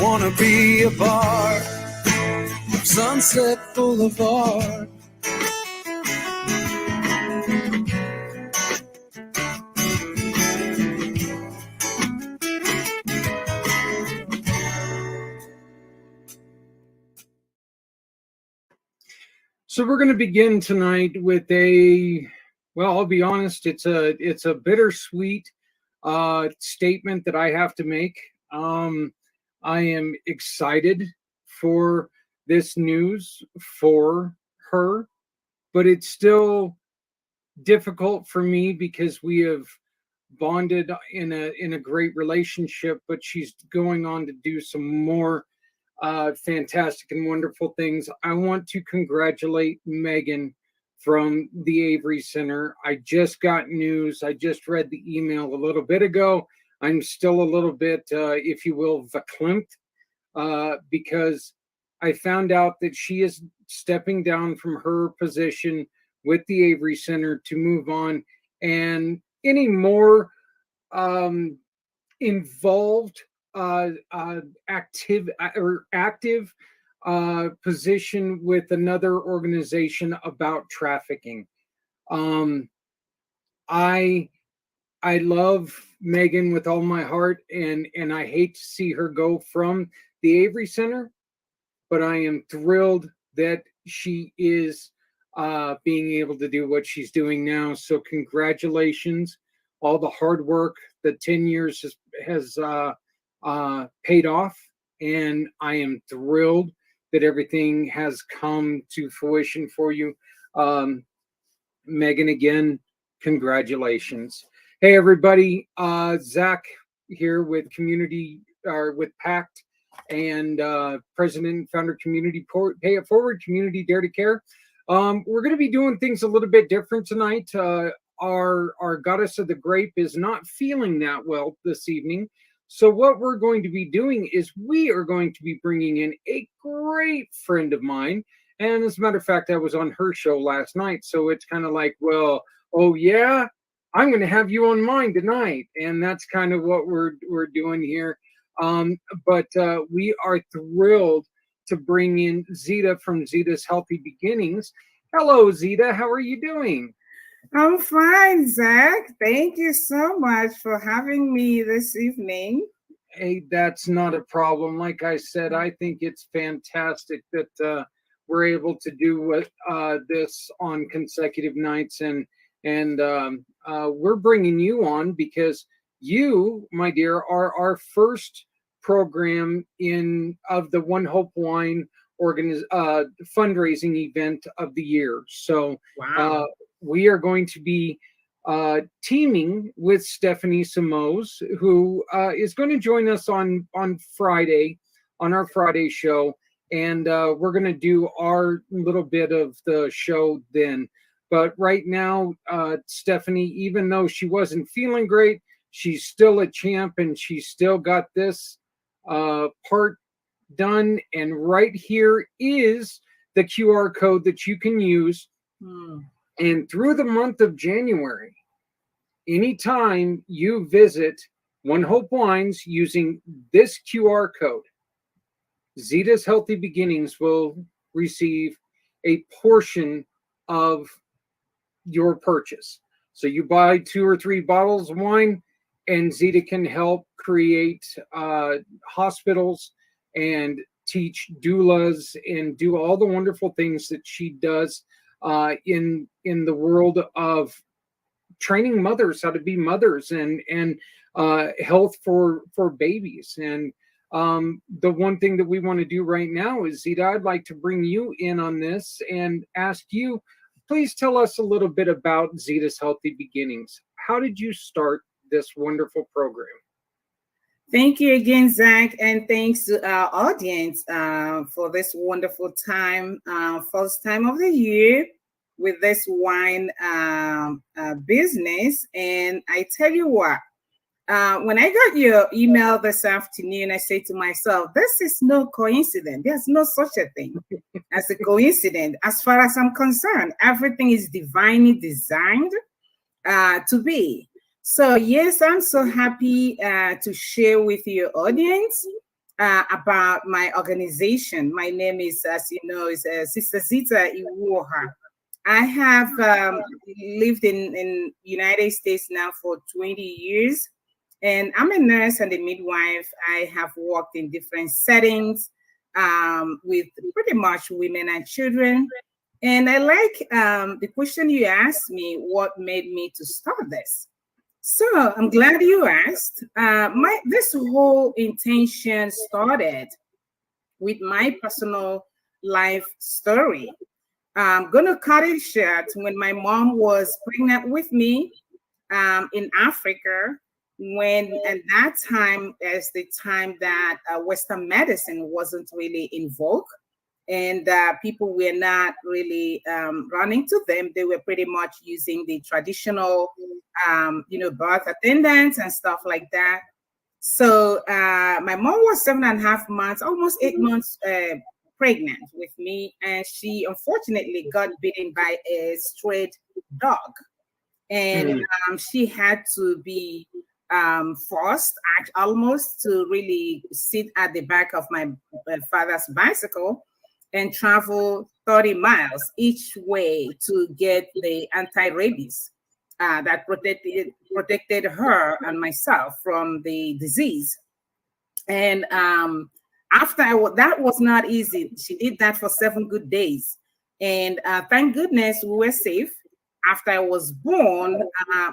wanna be a part of Sunset Boulevard. So we're going to begin tonight with I'll be honest, it's a bittersweet statement that I have to make. I am excited for this news for her, but it's still difficult for me because we have bonded in a great relationship, but she's going on to do some more fantastic and wonderful things. I want to congratulate Megan from the Avery Center. I just got news. I just read the email a little bit ago. I'm still a little bit, if you will, verklempt because I found out that she is stepping down from her position with the Avery Center to move on, and any more involved active position with another organization about trafficking. I love Megan with all my heart, and I hate to see her go from the Avery Center, but I am thrilled that she is being able to do what she's doing now. So congratulations. All the hard work, the 10 years has paid off, and I am thrilled that everything has come to fruition for you. Megan, again, congratulations. Hey, everybody, Zach here with PACT and President and Founder Community Pay It Forward Community Dare to Care. We're going to be doing things a little bit different tonight. Our goddess of the grape is not feeling that well this evening. So what we're going to be doing is we are going to be bringing in a great friend of mine. And as a matter of fact, I was on her show last night. So it's kind of like, well, oh yeah, I'm going to have you on mine tonight. And that's kind of what we're doing here. But we are thrilled to bring in Zita from Zita's Healthy Beginnings. Hello, Zita. How are you doing? I'm fine, Zach. Thank you so much for having me this evening. Hey, that's not a problem. Like I said, I think it's fantastic that we're able to do this on consecutive nights, and we're bringing you on because you, my dear, are our first program of the One Hope Wine fundraising event of the year. So wow. We are going to be teaming with Stephanie Samos, who is going to join us on Friday, on our Friday show. And we're going to do our little bit of the show then. But right now, Stephanie, even though she wasn't feeling great, she's still a champ, and she's still got this part done. And right here is the QR code that you can use. And through the month of January, anytime you visit One Hope Wines using this QR code, Zita's Healthy Beginnings will receive a portion of your purchase. So you buy 2 or 3 bottles of wine, and Zita can help create hospitals and teach doulas and do all the wonderful things that she does in the world of training mothers how to be mothers and health for babies. And the one thing that we want to do right now is, Zita, I'd like to bring you in on this and ask you, please tell us a little bit about Zita's Healthy Beginnings. How did you start this wonderful program? Thank you again, Zach, and thanks to our audience for this wonderful time, first time of the year with this wine business. And I tell you what, when I got your email this afternoon, I said to myself, this is no coincidence. There's no such a thing as a coincidence. As far as I'm concerned, everything is divinely designed to be. So yes, I'm so happy to share with your audience about my organization. My name is, as you know, is Sister Zita Iwuoha. I have lived in United States now for 20 years, and I'm a nurse and a midwife. I have worked in different settings with pretty much women and children. And I like the question you asked me, what made me to start this? So I'm glad you asked. This whole intention started with my personal life story. I'm gonna cut it short. When my mom was pregnant with me in Africa, when at that time is the time that Western medicine wasn't really in vogue, and people were not really running to them. They were pretty much using the traditional, birth attendants and stuff like that. So my mom was 7.5 months, almost 8 months pregnant with me, and she unfortunately got bitten by a stray dog, and she had to be forced almost to really sit at the back of my father's bicycle and travel 30 miles each way to get the anti-rabies that protected her and myself from the disease. And that was not easy. She did that for 7 good days. And thank goodness we were safe. After I was born,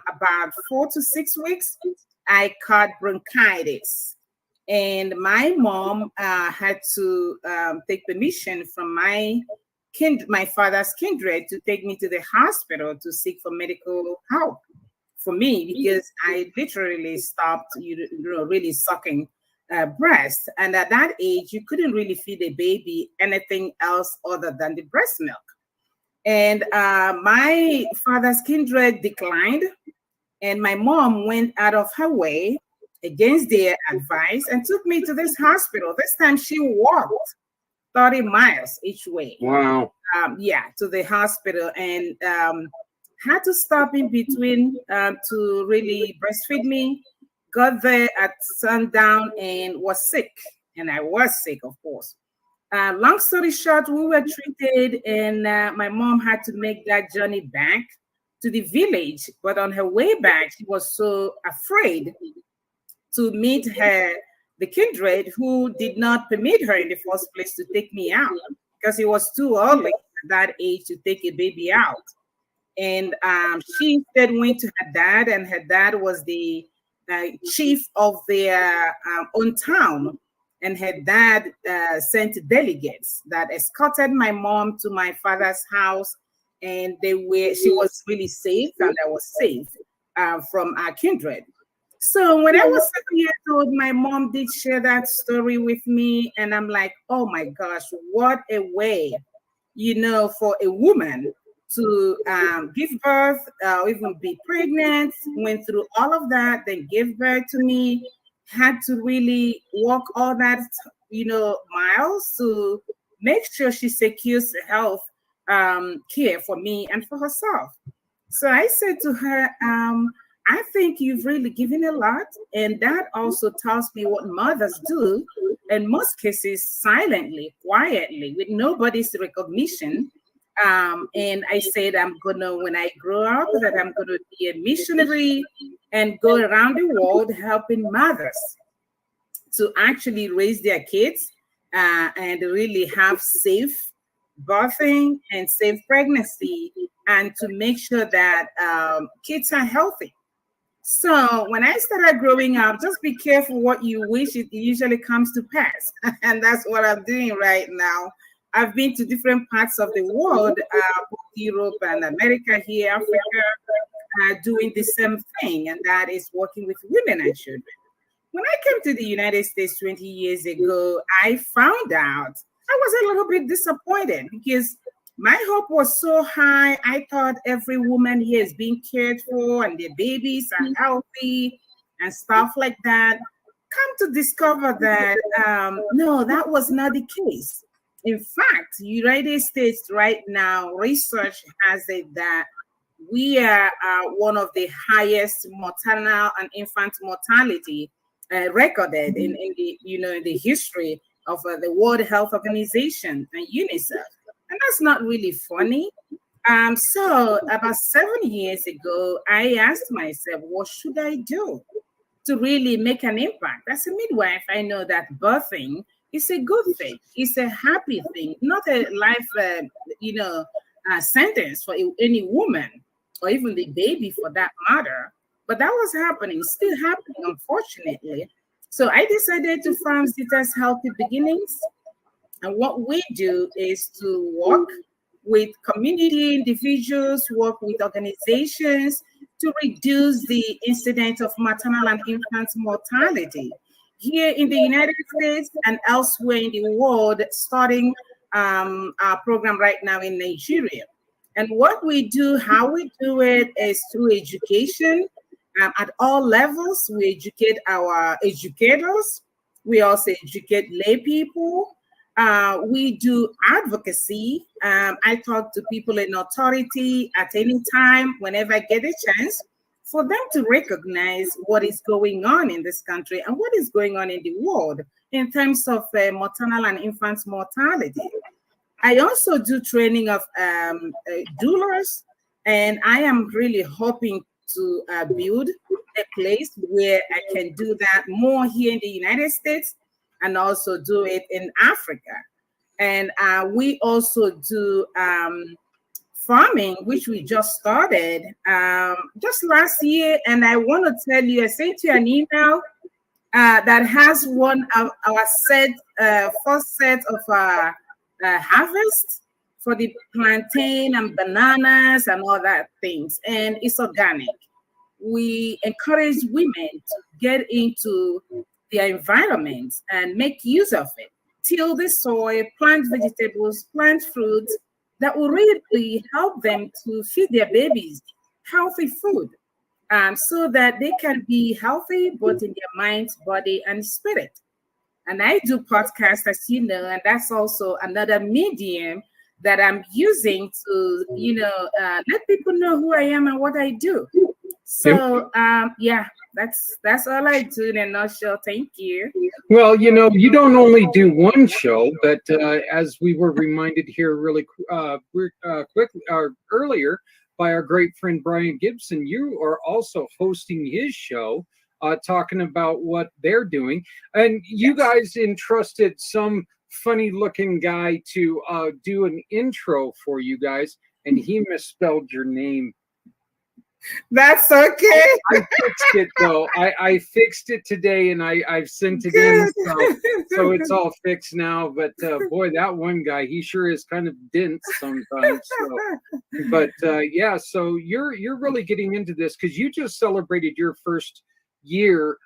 about 4 to 6 weeks, I caught bronchitis. And my mom had to take permission from my father's kindred to take me to the hospital to seek for medical help for me, because I literally stopped, really sucking breast. And at that age, you couldn't really feed a baby anything else other than the breast milk. And my father's kindred declined, and my mom went out of her way against their advice and took me to this hospital. This time she walked 30 miles each way. Wow. To the hospital, and had to stop in between to really breastfeed me. Got there at sundown and was sick. And I was sick, of course. Long story short, we were treated, and my mom had to make that journey back to the village. But on her way back, she was so afraid to meet the kindred, who did not permit her in the first place to take me out, because it was too early at that age to take a baby out. And she instead went to her dad, and her dad was the chief of their own town. And her dad sent delegates that escorted my mom to my father's house, and she was really safe, and I was safe from our kindred. So when I was 7 years old, my mom did share that story with me, and I'm like, oh my gosh, what a way, for a woman to give birth, even be pregnant, went through all of that, then gave birth to me, had to really walk all that, miles to make sure she secures health care for me and for herself. So I said to her, I think you've really given a lot. And that also tells me what mothers do, in most cases, silently, quietly, with nobody's recognition. And I said, when I grow up, that I'm going to be a missionary and go around the world helping mothers to actually raise their kids and really have safe birthing and safe pregnancy, and to make sure that kids are healthy. So when I started growing up, just be careful what you wish, it usually comes to pass. And that's what I'm doing right now. I've been to different parts of the world, both Europe and America, here, Africa, doing the same thing, and that is working with women and children. When I came to the United States 20 years ago, I found out I was a little bit disappointed, because my hope was so high. I thought every woman here is being cared for and their babies are healthy and stuff like that. Come to discover that, no, that was not the case. In fact, United States right now, research has it that we are one of the highest maternal and infant mortality recorded in the in the history of the World Health Organization and UNICEF, and that's not really funny. So about 7 years ago, I asked myself, what should I do to really make an impact? As a midwife, I know that birthing is a good thing. It's a happy thing, not a life, sentence for any woman or even the baby for that matter. But that was happening, still happening, unfortunately. So I decided to found Zita's Healthy Beginnings. And what we do is to work with community individuals, work with organizations to reduce the incidence of maternal and infant mortality here in the United States and elsewhere in the world, starting our program right now in Nigeria. And what we do, how we do it is through education at all levels. We educate our educators. We also educate lay people. We do advocacy. I talk to people in authority at any time, whenever I get a chance, for them to recognize what is going on in this country and what is going on in the world in terms of maternal and infant mortality. I also do training of doulas, and I am really hoping to build a place where I can do that more here in the United States and also do it in Africa. And we also do farming, which we just started just last year. And I want to tell you, I sent you an email that has one of our first set of harvest for the plantain and bananas and all that things. And it's organic. We encourage women to get into their environment and make use of it. Till the soil, plant vegetables, plant fruits that will really help them to feed their babies healthy food, so that they can be healthy both in their mind, body, and spirit. And I do podcasts, as you know, and that's also another medium that I'm using to, let people know who I am and what I do. So, that's all I do in a nutshell. Thank you. Well, you don't only do one show, but as we were reminded here really quickly earlier by our great friend Brian Gibson, you are also hosting his show, talking about what they're doing. And you guys entrusted some funny-looking guy to do an intro for you guys, and he misspelled your name. That's okay. I fixed it though. I fixed it today, and I've sent it in, so it's all fixed now. But boy, that one guy, he sure is kind of dense sometimes. So. But so you're really getting into this because you just celebrated your first year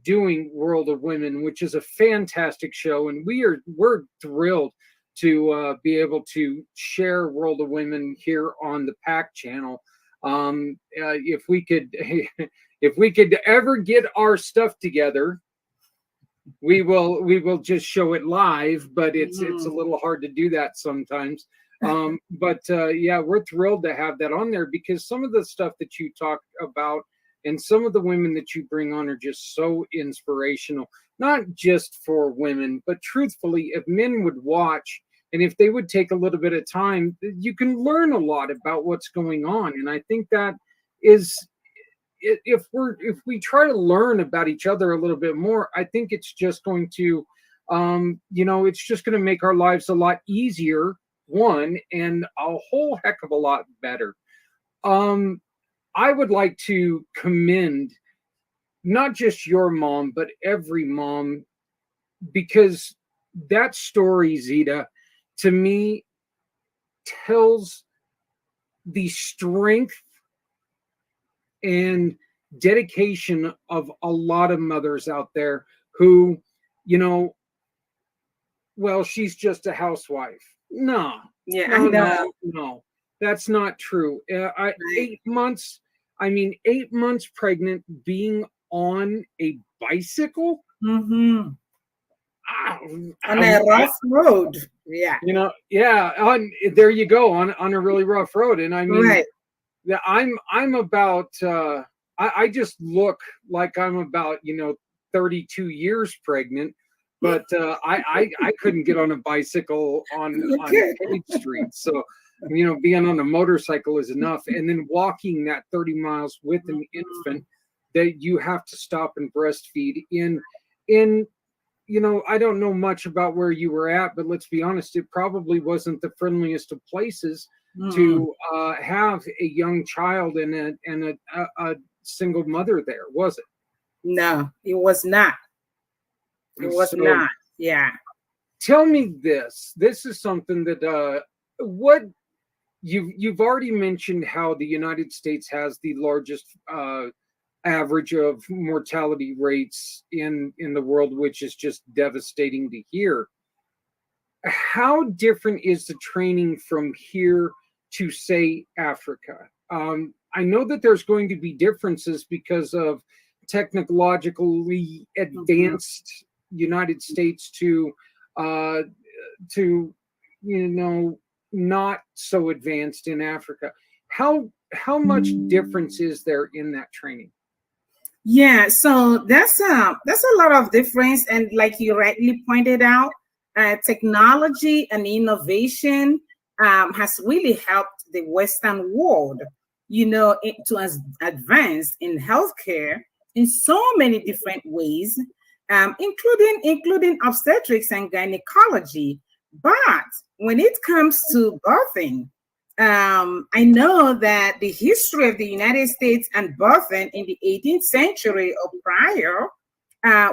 doing World of Women, which is a fantastic show, and we're thrilled to be able to share World of Women here on the PAC channel. If we could ever get our stuff together, we will just show it live, but it's a little hard to do that sometimes. But we're thrilled to have that on there because some of the stuff that you talk about and some of the women that you bring on are just so inspirational, not just for women, but truthfully, if men would watch and if they would take a little bit of time, you can learn a lot about what's going on. And I think that is, if we try to learn about each other a little bit more, I think it's just going to, it's just going to make our lives a lot easier, one, and a whole heck of a lot better. I would like to commend not just your mom, but every mom, because that story, Zita, to me, tells the strength and dedication of a lot of mothers out there who, she's just a housewife. No, that's not true. 8 months, 8 months pregnant, being on a bicycle. Mm-hmm. On a rough road. Yeah. There you go, on a really rough road. And right. I'm about I just look like I'm about 32 years pregnant, but I couldn't get on a bicycle on Page Street. So, being on a motorcycle is enough. And then walking that 30 miles with an infant that you have to stop and breastfeed in, I don't know much about where you were at, but let's be honest, it probably wasn't the friendliest of places to have a young child and a single mother there, was it? No, it was not. It was not. Yeah. Tell me this. This is something that what you've already mentioned, how the United States has the largest average of mortality rates in the world, which is just devastating to hear. How different is the training from here to, say, Africa? I know that there's going to be differences because of technologically advanced United States to not so advanced in Africa. How much difference is there in that training? Yeah, so that's a lot of difference, and like you rightly pointed out, technology and innovation has really helped the Western world, to advance in healthcare in so many different ways, including obstetrics and gynecology. But when it comes to birthing, I know that the history of the United States and birthing in the 18th century or prior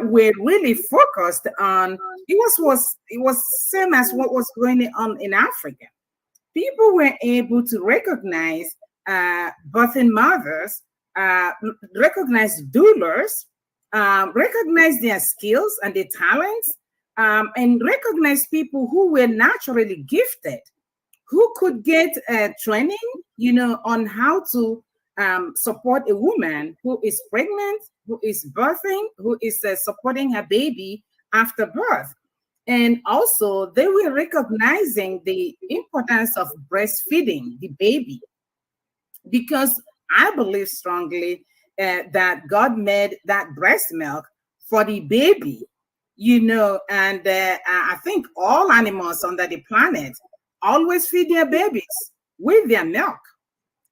were really focused on, it was same as what was going on in Africa. People were able to recognize birthing mothers, recognize doulas, recognize their skills and their talents, and recognize people who were naturally gifted, who could get training, on how to support a woman who is pregnant, who is birthing, who is supporting her baby after birth. And also, they were recognizing the importance of breastfeeding the baby, because I believe strongly that God made that breast milk for the baby, and I think all animals on the planet always feed their babies with their milk.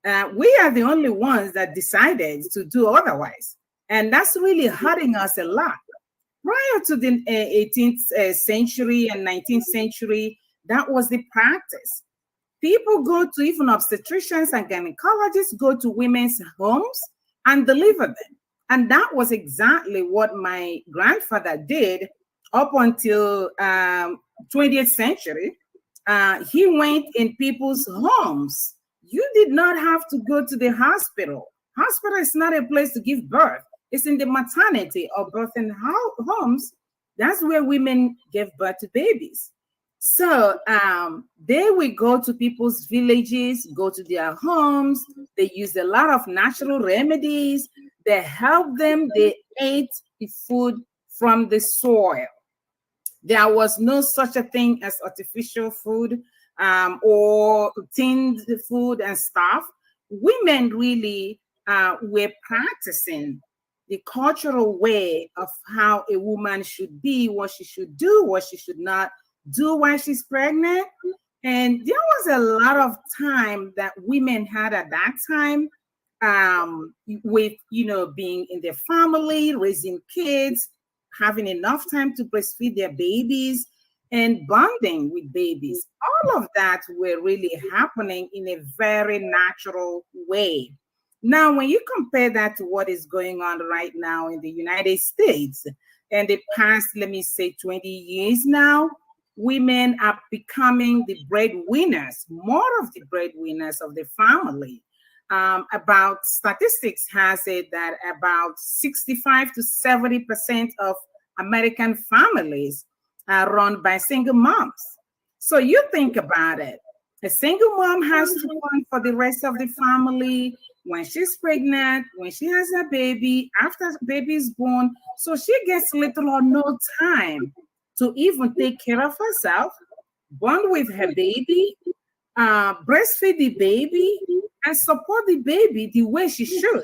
We are the only ones that decided to do otherwise. And that's really hurting us a lot. Prior to the 18th century and 19th century, that was the practice. People go to, even obstetricians and gynecologists go to women's homes and deliver them. And that was exactly what my grandfather did up until 20th century. He went in people's homes. You did not have to go to the hospital. Hospital is not a place to give birth. It's in the maternity or birthing homes. That's where women give birth to babies. So they will go to people's villages, go to their homes. They use a lot of natural remedies. They help them. They ate the food from the soil. There was no such a thing as artificial food or tinned food and stuff. Women really were practicing the cultural way of how a woman should be, what she should do, what she should not do while she's pregnant. And there was a lot of time that women had at that time with, being in their family, raising kids, having enough time to breastfeed their babies, and bonding with babies. All of that were really happening in a very natural way. Now, when you compare that to what is going on right now in the United States, and the past, let me say, 20 years now, women are becoming the breadwinners, more of the breadwinners of the family. About statistics has it that about 65 to 70% of American families are run by single moms. So you think about it. A single mom has to run for the rest of the family when she's pregnant, when she has a baby, after the baby is born. So she gets little or no time to even take care of herself, bond with her baby, breastfeed the baby, and support the baby the way she should.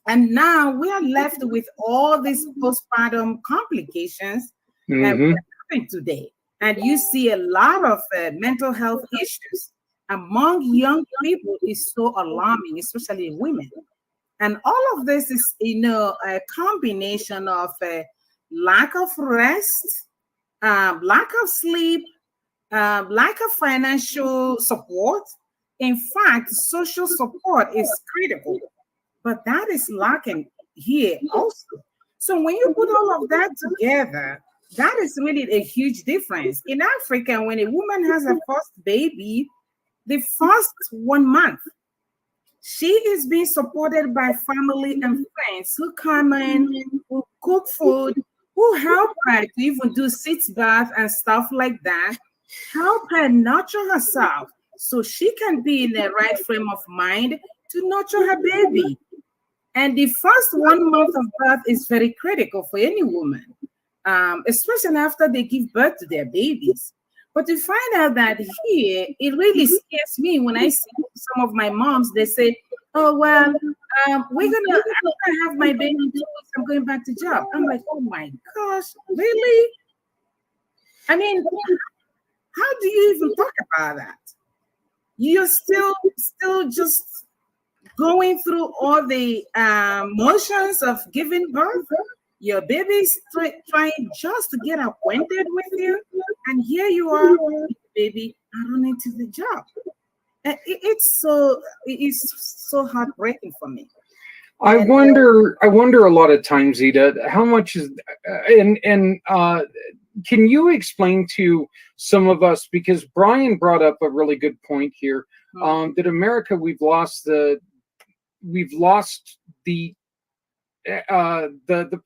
And now we are left with all these postpartum complications that Mhm. happen today. And you see a lot of mental health issues among young people is so alarming, especially women. And all of this is, a combination of lack of rest, lack of sleep, lack of financial support. In fact, social support is critical, but that is lacking here also. So when you put all of that together, that is really a huge difference. In Africa, when a woman has a first baby, the first 1 month, she is being supported by family and friends who come in, who cook food, who help her to even do sitz bath and stuff like that, help her nurture herself so she can be in the right frame of mind to nurture her baby. And the first 1 month of birth is very critical for any woman, especially after they give birth to their babies. But to find out that here, it really scares me when I see some of my moms, they say, oh, well, I'm gonna have my baby in 2 weeks, I'm going back to job. I'm like, oh my gosh, really? I mean, how do you even talk about that? You're still just going through all the motions of giving birth. Your baby's trying just to get acquainted with you, and here you are, baby, running to the job. It's so heartbreaking for me. I wonder a lot of times, Ida, how much is can you explain to some of us, because Brian brought up a really good point here, that America, we've lost the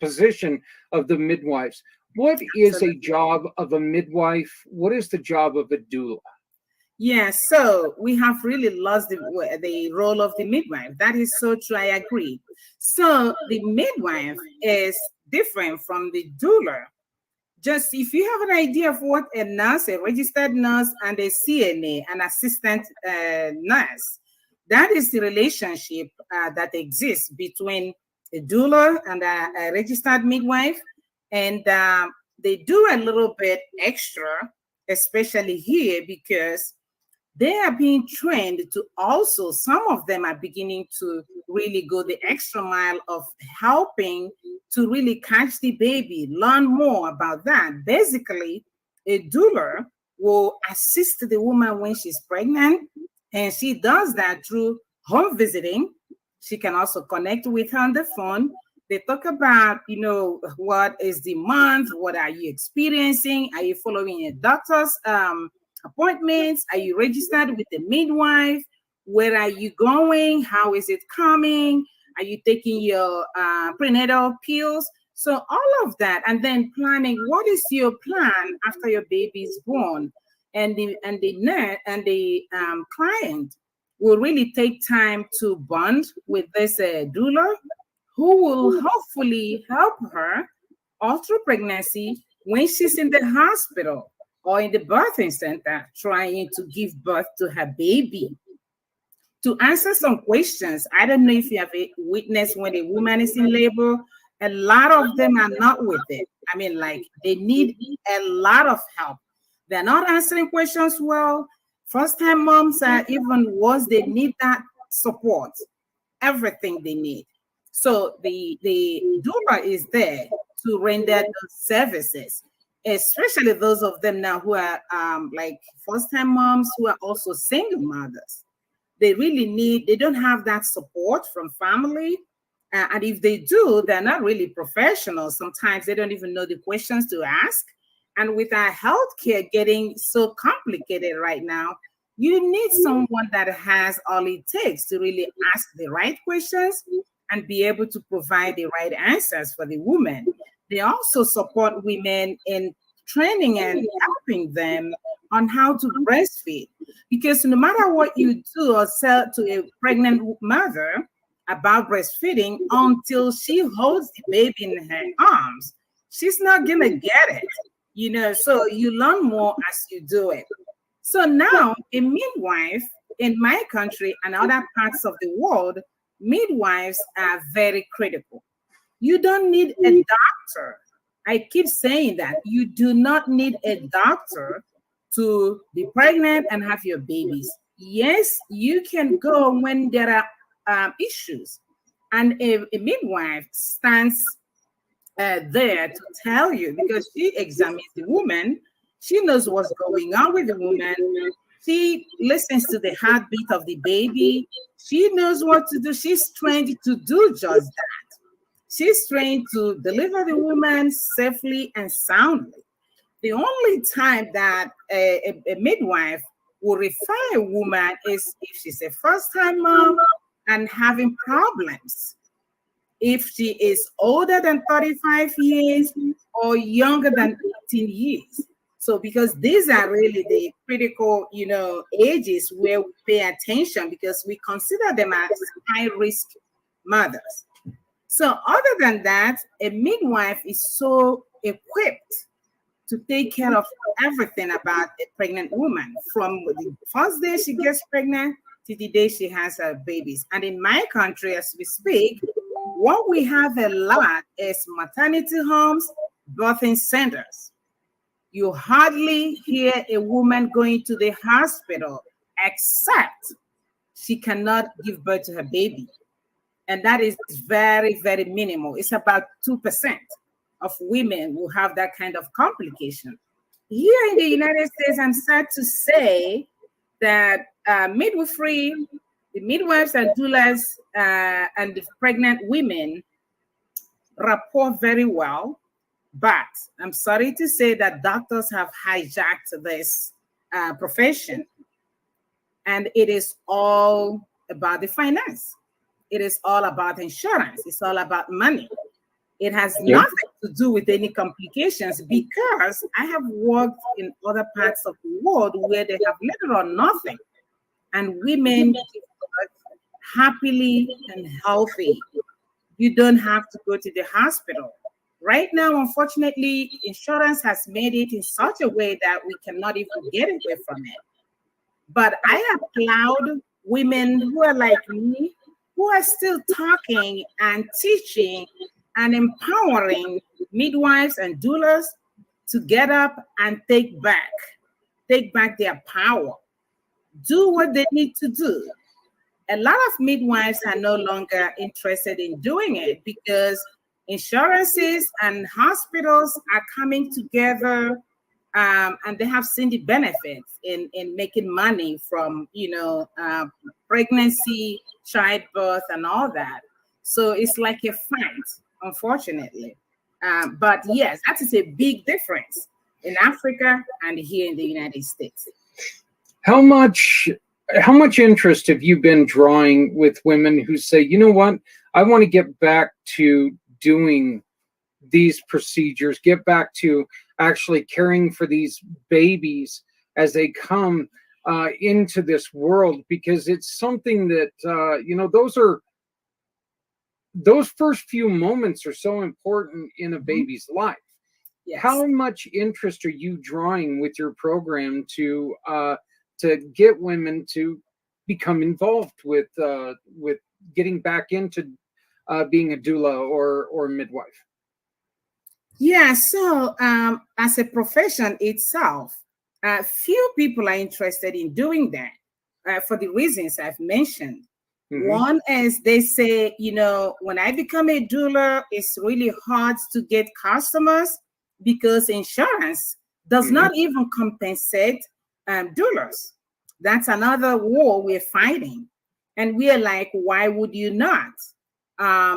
position of the midwives. What is a job of a midwife? What is the job of a doula? Yeah, so we have really lost the role of the midwife. That is so true. I agree. So the midwife is different from the doula. Just if you have an idea of what a nurse, a registered nurse, and a CNA, an assistant nurse, that is the relationship that exists between a doula and a registered midwife. And they do a little bit extra, especially here, because they are being trained to also, some of them are beginning to really go the extra mile of helping to really catch the baby, learn more about that. Basically, a doula will assist the woman when she's pregnant, and she does that through home visiting. She can also connect with her on the phone. They talk about, what is the month? What are you experiencing? Are you following a doctor's appointments? Are you registered with the midwife? Where are you going? How is it coming? Are you taking your prenatal pills? So all of that, and then planning. What is your plan after your baby is born? And the client will really take time to bond with this doula, who will hopefully help her all through pregnancy when she's in the hospital or in the birthing center trying to give birth to her baby. To answer some questions, I don't know if you have witnessed when a woman is in labor, a lot of them are not with it. I mean, like, they need a lot of help. They're not answering questions well. First-time moms are even worse. They need that support, everything they need. So the doula is there to render those services, especially those of them now who are like first-time moms who are also single mothers. They really they don't have that support from family. And if they do, they're not really professionals. Sometimes they don't even know the questions to ask. And with our healthcare getting so complicated right now, you need someone that has all it takes to really ask the right questions and be able to provide the right answers for the woman. They also support women in training and helping them on how to breastfeed. Because no matter what you do or say to a pregnant mother about breastfeeding, until she holds the baby in her arms, she's not gonna get it. So you learn more as you do it. So now a midwife in my country and other parts of the world midwives are very critical. You don't need a doctor. I keep saying that you do not need a doctor to be pregnant and have your babies. Yes, you can go when there are issues, and a midwife stands there to tell you, because she examines the woman, she knows what's going on with the woman, she listens to the heartbeat of the baby, she knows what to do. She's trained to do just that. She's trained to deliver the woman safely and soundly. The only time that a midwife will refer a woman is if she's a first-time mom and having problems. If she is older than 35 years or younger than 18 years. So because these are really the critical, ages where we pay attention, because we consider them as high-risk mothers. So other than that, a midwife is so equipped to take care of everything about a pregnant woman, from the first day she gets pregnant to the day she has her babies. And in my country, as we speak, what we have a lot is maternity homes, birthing centers. You hardly hear a woman going to the hospital except she cannot give birth to her baby. And that is very, very minimal. It's about 2% of women who have that kind of complication. Here in the United States, I'm sad to say that midwifery, the midwives and doulas and the pregnant women rapport very well. But I'm sorry to say that doctors have hijacked this profession. And it is all about the finance. It is all about insurance. It's all about money. It has nothing to do with any complications, because I have worked in other parts of the world where they have little or nothing, and women give birth happily and healthy. You don't have to go to the hospital. Right now, unfortunately, insurance has made it in such a way that we cannot even get away from it. But I applaud women who are like me, who are still talking and teaching and empowering midwives and doulas to get up and take back their power, do what they need to do. A lot of midwives are no longer interested in doing it because insurances and hospitals are coming together, and they have seen the benefits in making money from pregnancy, childbirth, and all that. So it's like a fight, unfortunately. But yes, that is a big difference in Africa and here in the United States. How much interest have you been drawing with women who say, you know what, I want to get back to doing these procedures, get back to actually caring for these babies as they come into this world, because it's something that those first few moments are so important in a baby's life. Yes. How much interest are you drawing with your program to get women to become involved with getting back into being a doula or midwife? Yeah, so as a profession itself, few people are interested in doing that for the reasons I've mentioned. Mm-hmm. One is they say, when I become a doula, it's really hard to get customers because insurance does mm-hmm. not even compensate doulas. That's another war we're fighting. And we're like, why would you not?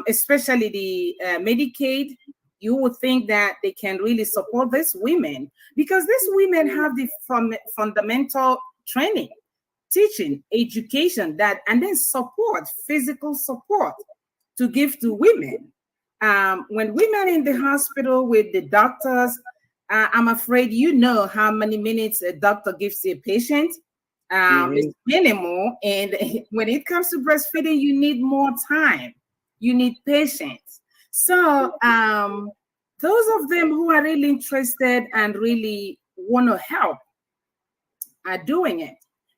Especially the Medicaid, you would think that they can really support these women because these women have the fundamental training, teaching, education, and then support, physical support to give to women. When women in the hospital with the doctors, I'm afraid how many minutes a doctor gives a patient. It's minimal. And when it comes to breastfeeding, you need more time. You need patience. So those of them who are really interested and really want to help are doing it,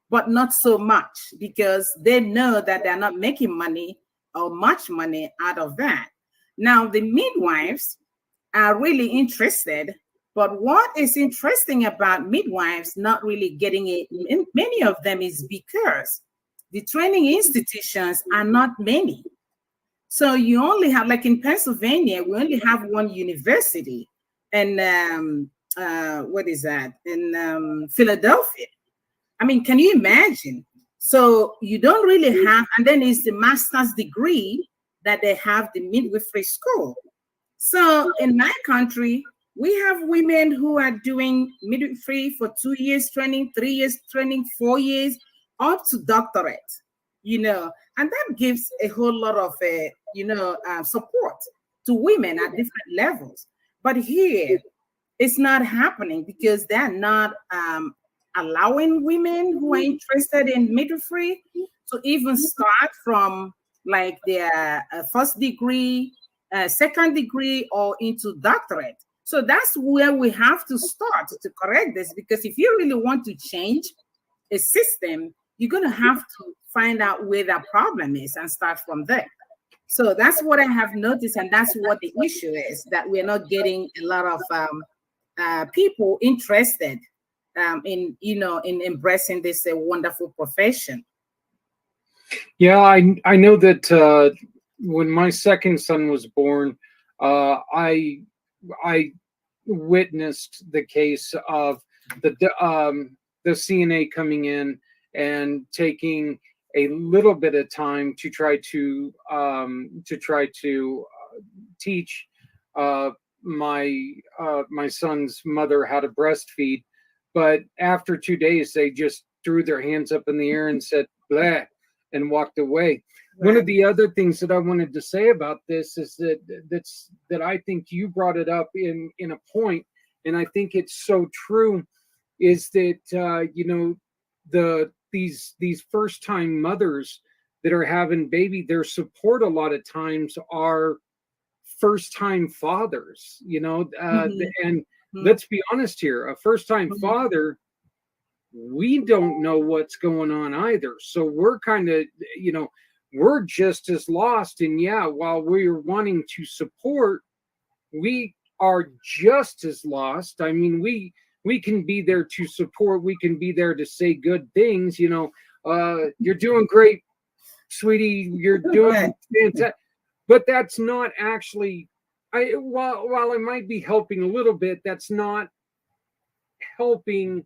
but not so much because they know that they're not making money or much money out of that. Now, the midwives are really interested, but what is interesting about midwives not really getting it, many of them, is because the training institutions are not many. So you only have, like in Pennsylvania, we only have one university, and what is that, in Philadelphia. I mean, can you imagine? So you don't really have, and then it's the master's degree that they have, the midwifery school. So in my country, we have women who are doing midwifery for 2 years training, 3 years training, 4 years, up to doctorate, and that gives a whole lot of, support to women at different levels. But here, it's not happening because they're not allowing women who are interested in midwifery to even start from like their first degree, second degree, or into doctorate. So that's where we have to start to correct this, because if you really want to change a system, you're going to have to find out where the problem is and start from there. So that's what I have noticed, and that's what the issue is, that we're not getting a lot of people interested in embracing this wonderful profession. Yeah, I know that when my second son was born, I witnessed the case of the CNA coming in and taking a little bit of time to try to teach my son's mother how to breastfeed. But after 2 days, they just threw their hands up in the air and said, "Blah," and walked away. Right. One of the other things that I wanted to say about this is that I think you brought it up in a point, and I think it's so true, is that these first time mothers that are having baby, their support a lot of times are first time fathers, and let's be honest here, a first time father, we don't know what's going on either. So we're kind of, we're just as lost. And yeah, while we're wanting to support, we are just as lost. I mean, we can be there to support. We can be there to say good things. You're doing great, sweetie. You're doing fantastic. But that's not actually, while I might be helping a little bit, that's not helping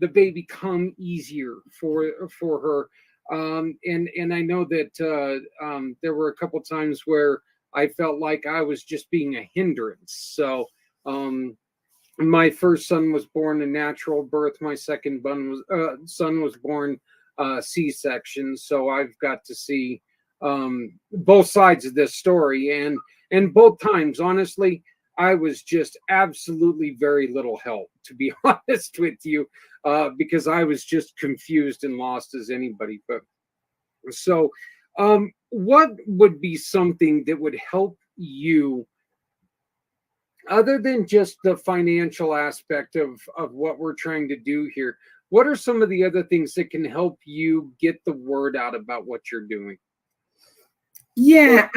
the baby come easier for her. And I know that there were a couple times where I felt like I was just being a hindrance. So my first son was born a natural birth. My second son was born C-section. So I've got to see both sides of this story, and both times, honestly, I was just absolutely very little help, to be honest with you, because I was just confused and lost as anybody. But so what would be something that would help you, other than just the financial aspect of what we're trying to do here? What are some of the other things that can help you get the word out about what you're doing? Yeah,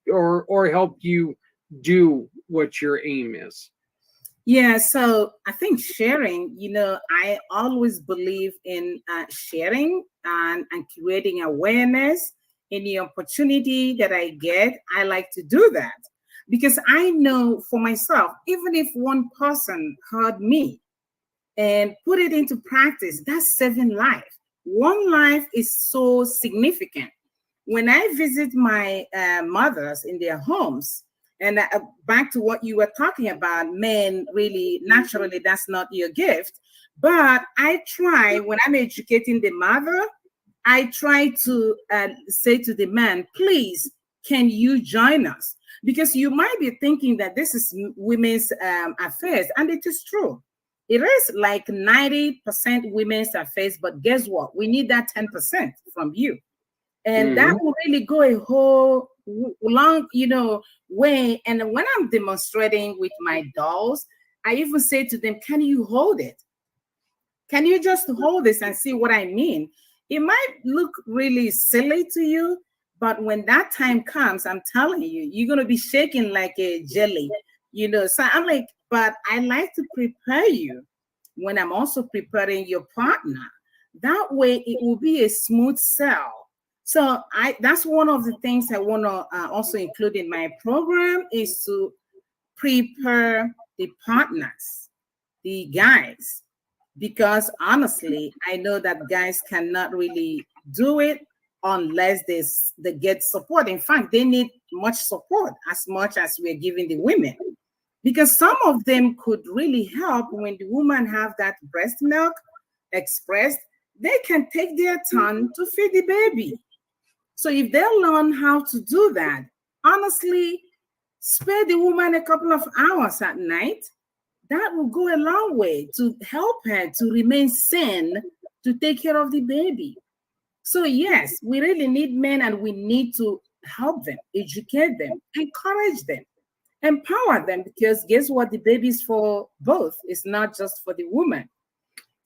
or help you do what your aim is? Yeah, so I think sharing, I always believe in sharing and creating awareness. Any opportunity that I get, I like to do that, because I know for myself, even if one person heard me and put it into practice, that's saving life. One life is so significant. When I visit my mothers in their homes, and back to what you were talking about, men, really, naturally, that's not your gift. But I try, when I'm educating the mother, I try to say to the man, please, can you join us? Because you might be thinking that this is women's affairs, and it is true. It is like 90% women's affairs, but guess what? We need that 10% from you. And that will really go a whole long, way. And when I'm demonstrating with my dolls, I even say to them, can you hold it? Can you just hold this and see what I mean? It might look really silly to you, But when that time comes, I'm telling you, you're going to be shaking like a jelly, So I'm like, but I like to prepare you when I'm also preparing your partner. That way it will be a smooth sell. So that's one of the things I want to also include in my program is to prepare the partners, the guys, because honestly, I know that guys cannot really do it unless they get support. In fact, they need much support as much as we're giving the women, because some of them could really help when the woman have that breast milk expressed. They can take their turn to feed the baby. So if they learn how to do that, honestly, spare the woman a couple of hours at night, that will go a long way to help her to remain sane, to take care of the baby. So yes, we really need men, and we need to help them, educate them, encourage them, empower them, because guess what? The baby is for both. It's not just for the woman.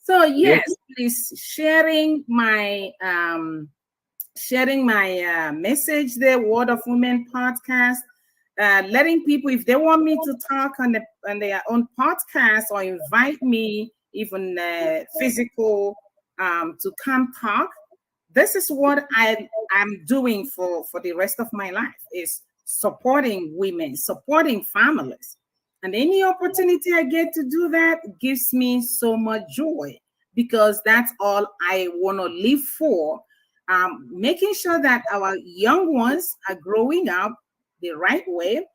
So yes, please sharing my message there, Word of Women podcast. Letting people, if they want me to talk on their own podcast, or invite me even physical to come talk, this is what I'm doing for the rest of my life, is supporting women, supporting families. And any opportunity I get to do that gives me so much joy, because that's all I want to live for. Making sure that our young ones are growing up the right way.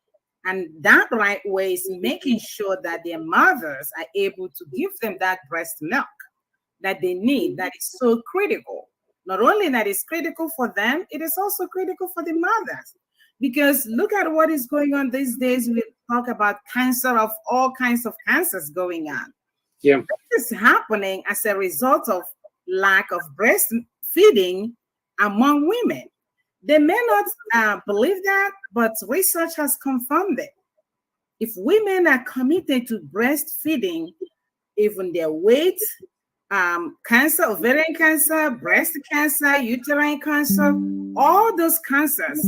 And that right way is making sure that their mothers are able to give them that breast milk that they need, that is so critical. Not only that is critical for them, it is also critical for the mothers. Because look at what is going on these days. We talk about cancer, of all kinds of cancers going on. Yeah. This is happening as a result of lack of breastfeeding among women. They may not believe that, but research has confirmed it. If women are committed to breastfeeding, even their weight, cancer, ovarian cancer, breast cancer, uterine cancer, all those cancers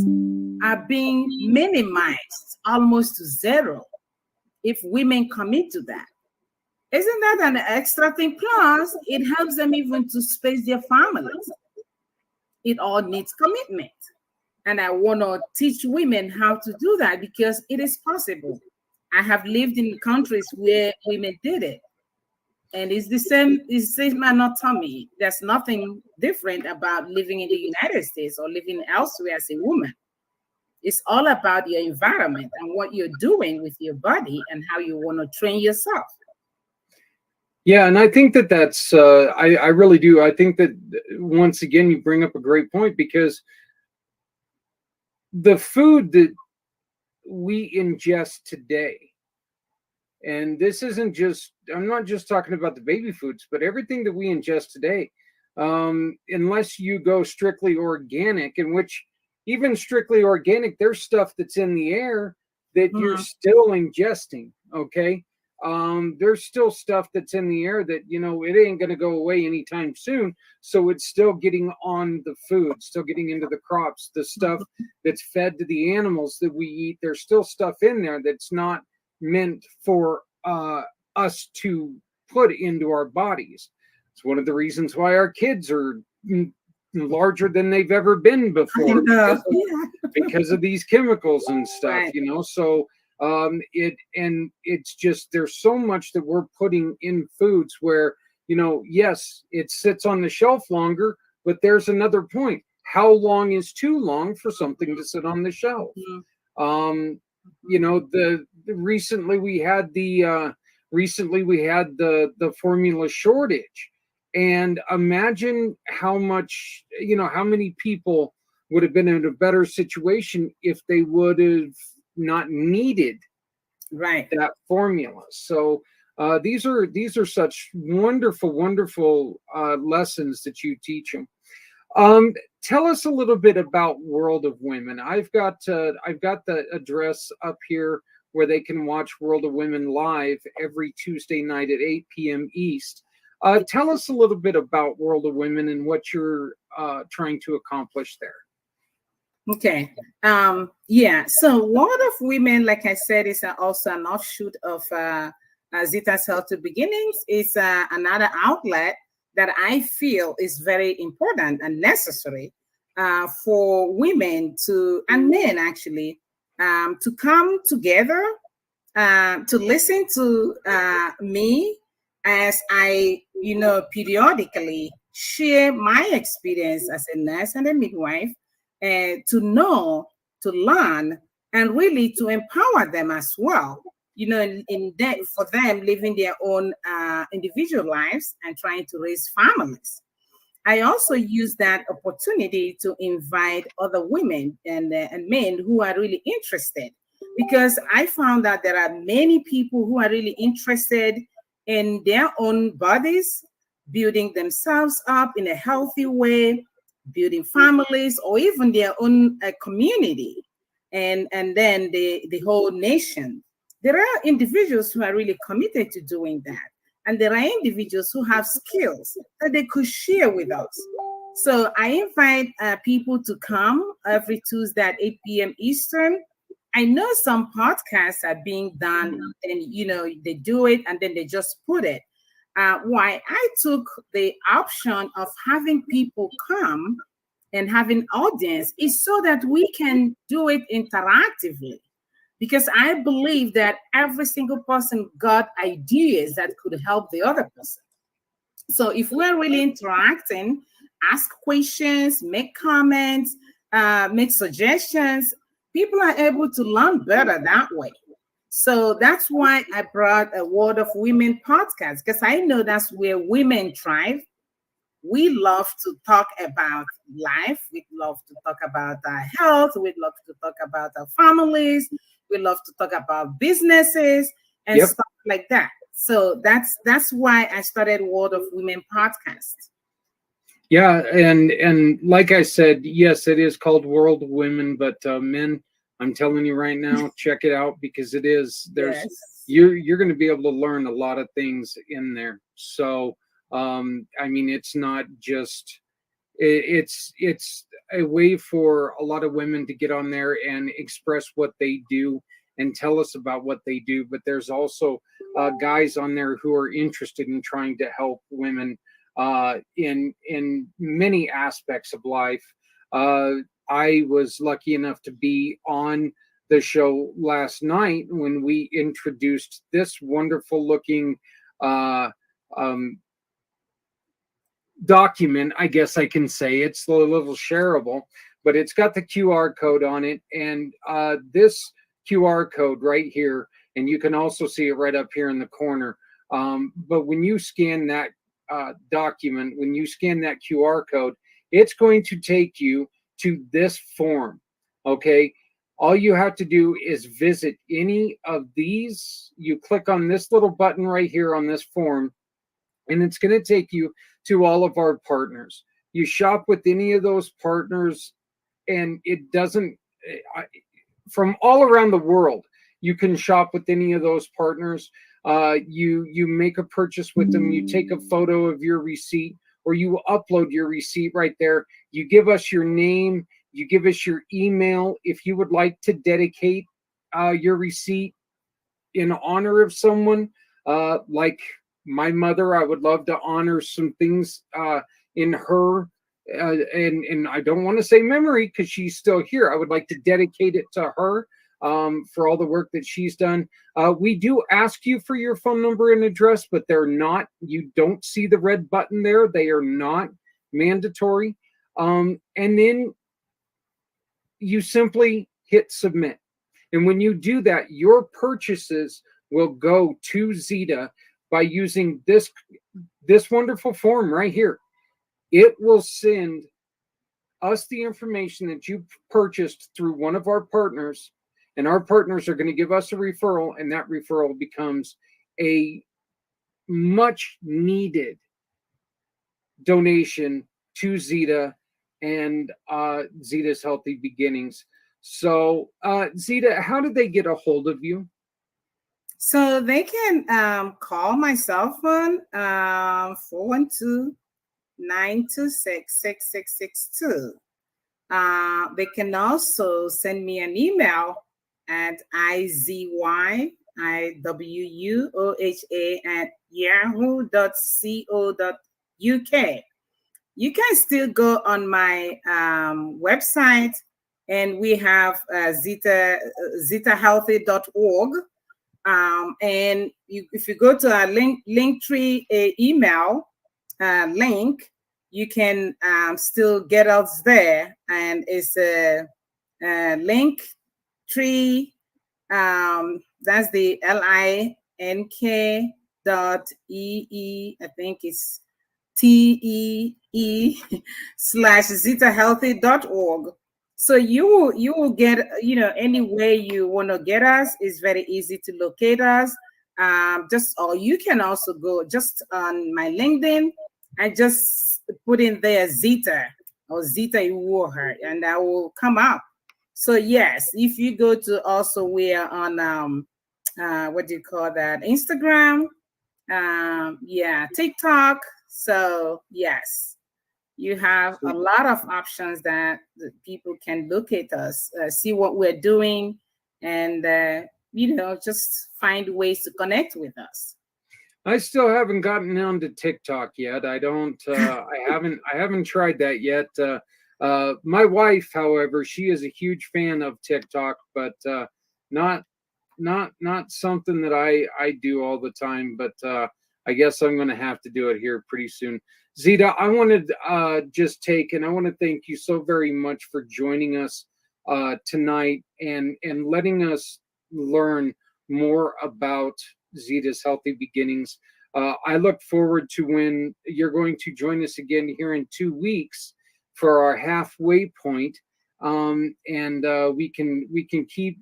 are being minimized almost to zero if women commit to that. Isn't that an extra thing? Plus, it helps them even to space their families. It all needs commitment. And I want to teach women how to do that, because it is possible. I have lived in countries where women did it. And it's the same anatomy. There's nothing different about living in the United States or living elsewhere as a woman. It's all about your environment and what you're doing with your body and how you want to train yourself. Yeah, and I think that's, I really do. I think that, once again, you bring up a great point, because the food that we ingest today, and this isn't just, I'm not just talking about the baby foods, but everything that we ingest today, unless you go strictly organic, in which even strictly organic, there's stuff that's in the air that you're still ingesting, okay? There's still stuff that's in the air that, it ain't going to go away anytime soon. So it's still getting on the food, still getting into the crops, the stuff that's fed to the animals that we eat. There's still stuff in there that's not meant for us to put into our bodies. It's one of the reasons why our kids are larger than they've ever been before, because of these chemicals and stuff, Right. So it's just, there's so much that we're putting in foods where, yes, it sits on the shelf longer, but there's another point. How long is too long for something to sit on the shelf? Recently we had the formula shortage, and imagine how much, how many people would have been in a better situation if they would have not needed that formula. So these are such wonderful lessons that you teach them. Tell us a little bit about World of Women. I've got the address up here where they can watch World of Women live every Tuesday night at 8 p.m. East. Tell us a little bit about World of Women and what you're trying to accomplish there. Okay. Yeah. So World of Women, like I said, is also an offshoot of Zita's Healthy Beginnings. It's another outlet that I feel is very important and necessary for women to, and men actually, to come together to listen to me as I, periodically share my experience as a nurse and a midwife, and to know, to learn, and really to empower them as well. In that, for them living their own individual lives and trying to raise families. I also use that opportunity to invite other women and men who are really interested, because I found that there are many people who are really interested in their own bodies, building themselves up in a healthy way, building families, or even their own community, and then the whole nation. There are individuals who are really committed to doing that. And there are individuals who have skills that they could share with us. So I invite people to come every Tuesday at 8 p.m. Eastern. I know some podcasts are being done, and they do it and then they just put it. Why I took the option of having people come and having audience is so that we can do it interactively, because I believe that every single person got ideas that could help the other person. So if we're really interacting, ask questions, make comments, make suggestions, people are able to learn better that way. So that's why I brought a World of Women podcast, because I know that's where women thrive. We love to talk about life. We love to talk about our health. We love to talk about our families. We love to talk about businesses and stuff like that. So that's why I started World of Women podcast. Yeah, and like I said, yes, it is called World of Women, but men, I'm telling you right now, check it out, because it is, there's you're going to be able to learn a lot of things in there. So I mean, it's not just it's a way for a lot of women to get on there and express what they do and tell us about what they do. But there's also guys on there who are interested in trying to help women in many aspects of life. I was lucky enough to be on the show last night when we introduced this wonderful looking document. I guess I can say it's a little shareable, but it's got the QR code on it, and this QR code right here, and you can also see it right up here in the corner. But when you scan that document, when you scan that QR code, it's going to take you to this form. Okay, all you have to do is visit any of these. You click on this little button right here on this form, and it's going to take you to all of our partners. You shop with any of those partners, and it doesn't, from all around the world, you can shop with any of those partners. You make a purchase with them, you take a photo of your receipt, or you upload your receipt right there. You give us your name, you give us your email. If you would like to dedicate your receipt in honor of someone, like my mother, I would love to honor some things in her, and I don't want to say memory because she's still here. I would like to dedicate it to her for all the work that she's done. We do ask you for your phone number and address, but they're not, you don't see the red button there. They are not mandatory. And then you simply hit submit. And when you do that, your purchases will go to Zita by using this wonderful form right here. It will send us the information that you purchased through one of our partners, and our partners are going to give us a referral, and that referral becomes a much needed donation to Zita and Zita's Healthy Beginnings. So Zita, how did they get a hold of you? So they can call my cell phone, 412-926-6662. They can also send me an email at izyWoha@yahoo.co.uk. You can still go on my website, and we have zitahealthy.org. And if you go to our Linktree email link, you can still get us there. And it's a Linktree. That's the link.ee. I think it's TEE/zitahealthy.org. So you will get, any way you want to get us. Is very easy to locate us. Or you can also go just on my LinkedIn. I just put in there Zita or Zita Iwoha, and I will come up. So yes, if you go to also, we're on what do you call that? Instagram, TikTok. So yes, you have a lot of options that people can look at us, see what we're doing, and just find ways to connect with us. I still haven't gotten on to TikTok yet. I don't. I haven't tried that yet. My wife, however, she is a huge fan of TikTok, but not something that I do all the time. But I guess I'm going to have to do it here pretty soon. Zita, I wanted I want to thank you so very much for joining us tonight and letting us learn more about Zita's Healthy Beginnings. I look forward to when you're going to join us again here in 2 weeks for our halfway point, and we can keep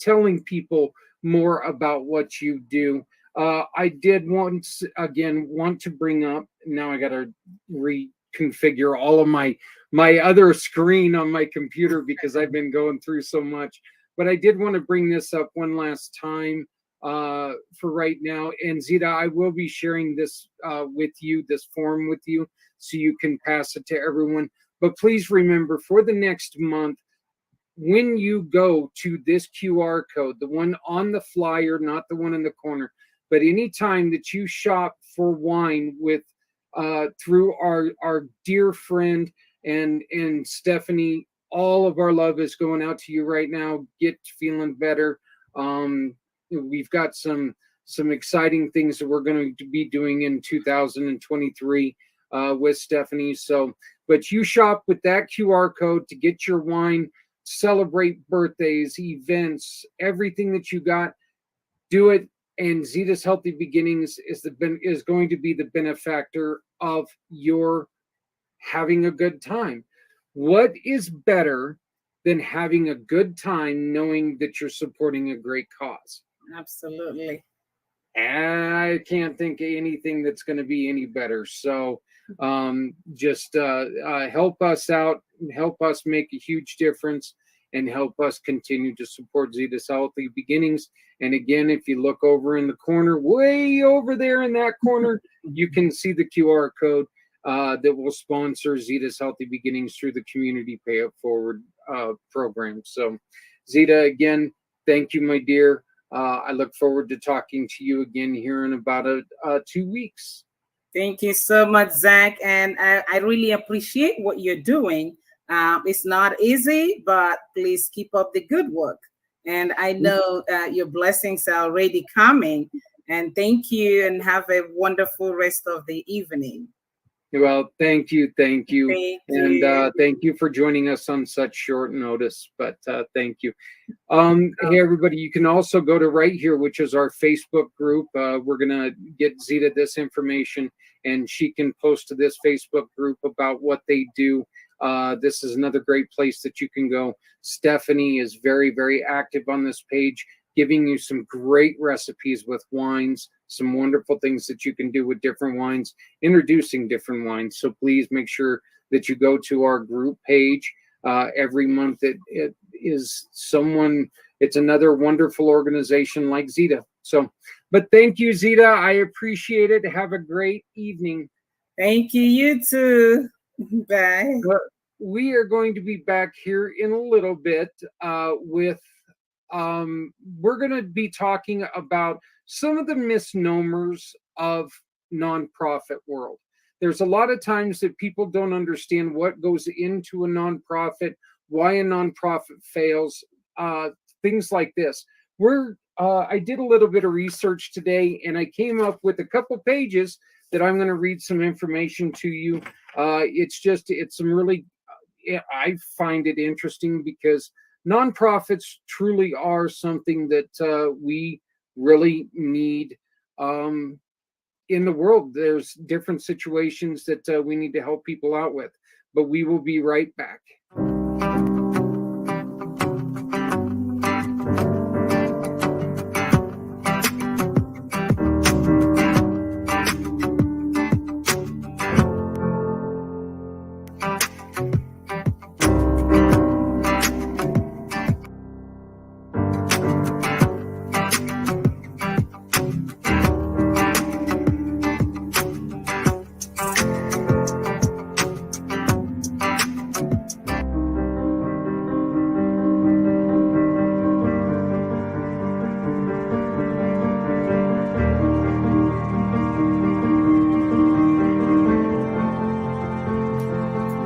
telling people more about what you do. I did want to bring up, now I got to reconfigure all of my other screen on my computer because I've been going through so much, but I did want to bring this up one last time for right now. And Zita, I will be sharing this with you, this form with you, so you can pass it to everyone. But please remember, for the next month, when you go to this QR code, the one on the flyer, not the one in the corner, but anytime that you shop for wine with through our dear friend and Stephanie, all of our love is going out to you right now. Get feeling better. We've got some exciting things that we're going to be doing in 2023 with Stephanie. So, but you shop with that QR code to get your wine, celebrate birthdays, events, everything that you got. Do it, and Zita's Healthy Beginnings is going to be the benefactor of your having a good time. What is better than having a good time knowing that you're supporting a great cause? Absolutely. I can't think of anything that's going to be any better. So just help us out, help us make a huge difference, and help us continue to support Zita's Healthy Beginnings. And again, if you look over in the corner, way over there in that corner, you can see the QR code that will sponsor Zita's Healthy Beginnings through the Community Pay It Forward program. So Zita, again, thank you, my dear. I look forward to talking to you again here in about 2 weeks. Thank you so much, Zach. And I really appreciate what you're doing. It's not easy, but please keep up the good work. And I know your blessings are already coming. And thank you, and have a wonderful rest of the evening. Well, thank you. Thank you. And thank you for joining us on such short notice, but thank you. Hey, everybody, you can also go to right here, which is our Facebook group. We're going to get Zita this information, and she can post to this Facebook group about what they do. This is another great place that you can go. Stephanie is very, very active on this page, giving you some great recipes with wines, some wonderful things that you can do with different wines, introducing different wines. So please make sure that you go to our group page every month. It is someone, it's another wonderful organization like Zita. So, but thank you, Zita. I appreciate it. Have a great evening. Thank you. You too. Bye. we are going to be back here in a little bit with we're going to be talking about some of the misnomers of nonprofit world. There's a lot of times that people don't understand what goes into a nonprofit, why a nonprofit fails, things like this. I did a little bit of research today, and I came up with a couple pages that I'm going to read some information to you. It's some really, I find it interesting because nonprofits truly are something that we really need in the world. There's different situations that we need to help people out with, but we will be right back.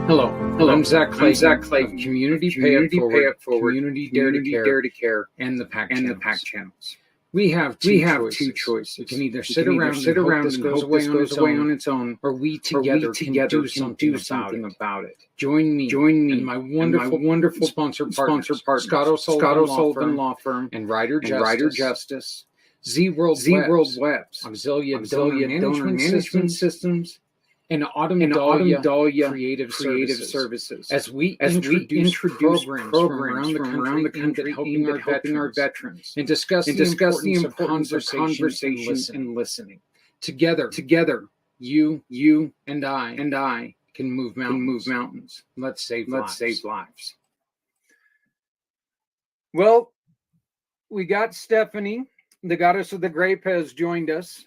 Hello, I'm Zach Clay. Community Pay It Forward, Community Dare to Care, and the PAC channels. We have two choices. We can either sit around and this goes away on its own, or we together can do something about it. Join me and my wonderful sponsor partner, Scott O'Sullivan Law Firm, and Ryder Justice, Z World Webs, Auxilia Donor Management Systems, and Autumn Dahlia Creative Services. As we introduce programs from around the country helping our veterans and discuss the importance of conversations and listening. Together, you and I can move mountains. Let's save lives. Well, we got Stephanie, the goddess of the grape, has joined us.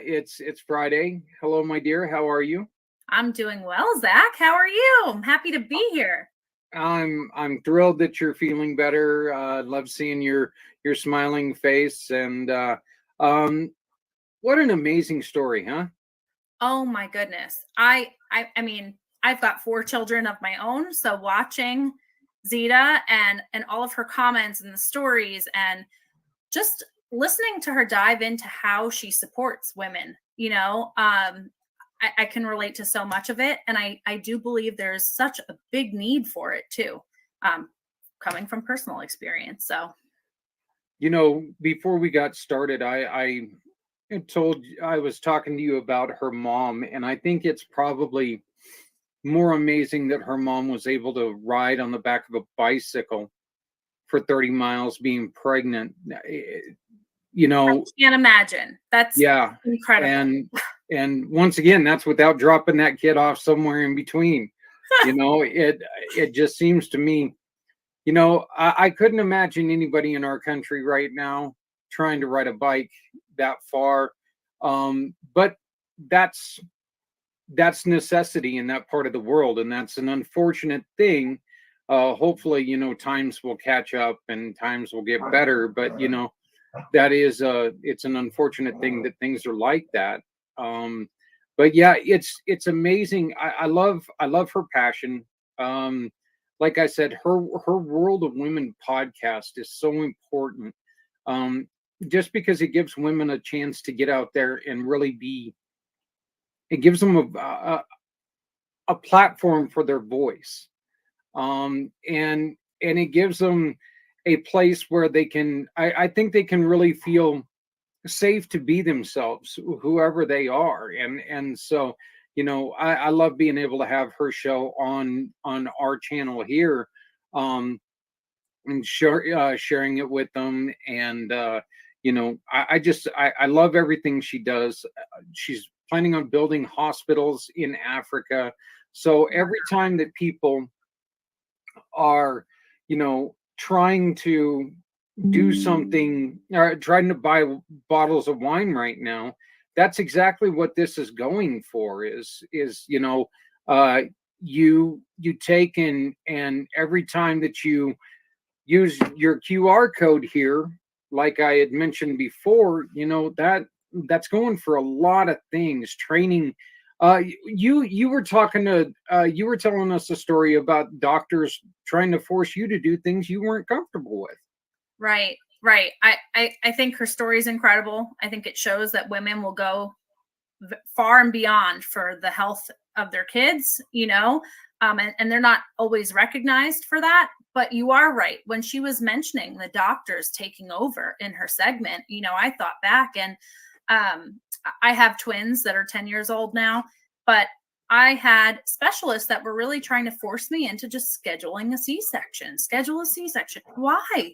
It's Friday. Hello, my dear. How are you? I'm doing well, Zach. How are you? I'm happy to be here. I'm thrilled that you're feeling better. Love seeing your smiling face, and what an amazing story, huh? Oh my goodness. I mean, I've got 4 children of my own, so watching Zita and all of her comments and the stories and just listening to her dive into how she supports women, I can relate to so much of it. And I do believe there's such a big need for it too, coming from personal experience. So, before we got started, I was talking to you about her mom, and I think it's probably more amazing that her mom was able to ride on the back of a bicycle for 30 miles being pregnant. I can't imagine. That's incredible. And once again, that's without dropping that kid off somewhere in between. It just seems to me, I couldn't imagine anybody in our country right now trying to ride a bike that far. But that's necessity in that part of the world, and that's an unfortunate thing. Hopefully, times will catch up and times will get better, but that is it's an unfortunate thing that things are like that. But yeah, it's amazing. I love her passion. Like I said, her World of Women podcast is so important. Just because it gives women a chance to get out there and really it gives them a platform for their voice. And it gives them a place where they can, I think they can really feel safe to be themselves, whoever they are. And so, I love being able to have her show on our channel here, and sharing it with them. And, I love everything she does. She's planning on building hospitals in Africa. So every time that people are, trying to do something, or trying to buy bottles of wine right now, that's exactly what this is going for, is you take and every time that you use your QR code here, like I had mentioned before, that's going for a lot of things. Training. You were talking to you were telling us a story about doctors trying to force you to do things you weren't comfortable with. Right. Right. I think her story is incredible. I think it shows that women will go far and beyond for the health of their kids, and they're not always recognized for that. But you are right. When she was mentioning the doctors taking over in her segment, I thought back, and I have twins that are 10 years old now, but I had specialists that were really trying to force me into just scheduling a C-section. Schedule a C-section. Why?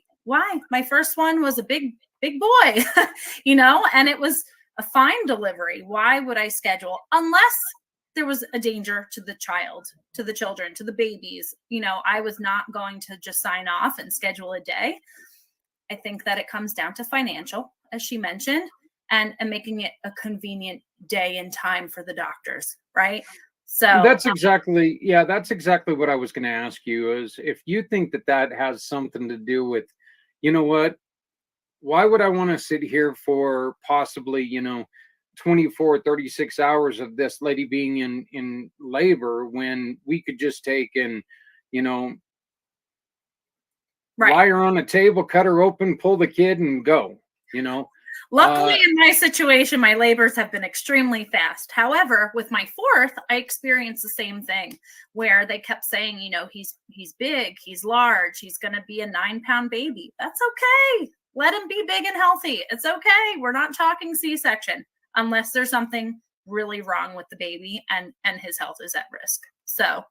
My first one was a big boy, and it was a fine delivery. Why would I schedule unless there was a danger to the child, to the children, to the babies? I was not going to just sign off and schedule a day. I think that it comes down to financial, as she mentioned, and making it a convenient day and time for the doctors, right? So that's exactly what I was going to ask you, is if you think that has something to do with, why would I want to sit here for possibly, 24, 36 hours of this lady being in labor when we could just take and, right. lie her on a table, cut her open, pull the kid and go, Luckily, in my situation, my labors have been extremely fast. However, with my fourth, I experienced the same thing where they kept saying, he's big, he's large, he's going to be a 9-pound baby. That's okay. Let him be big and healthy. It's okay. We're not talking C-section unless there's something really wrong with the baby and his health is at risk. So,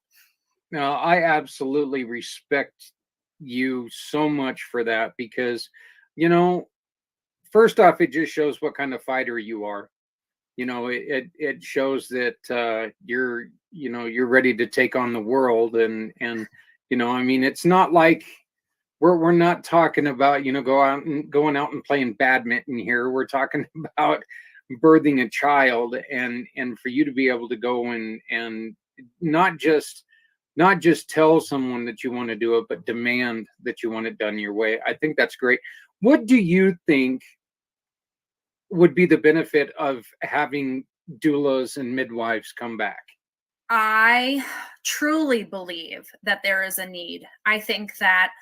no, I absolutely respect you so much for that because, first off, it just shows what kind of fighter you are. It shows that you're ready to take on the world, and it's not like we're not talking about going out and playing badminton here. We're talking about birthing a child, and for you to be able to go and not just tell someone that you want to do it, but demand that you want it done your way. I think that's great. What do you think would be the benefit of having doulas and midwives come back? I truly believe that there is a need. I think that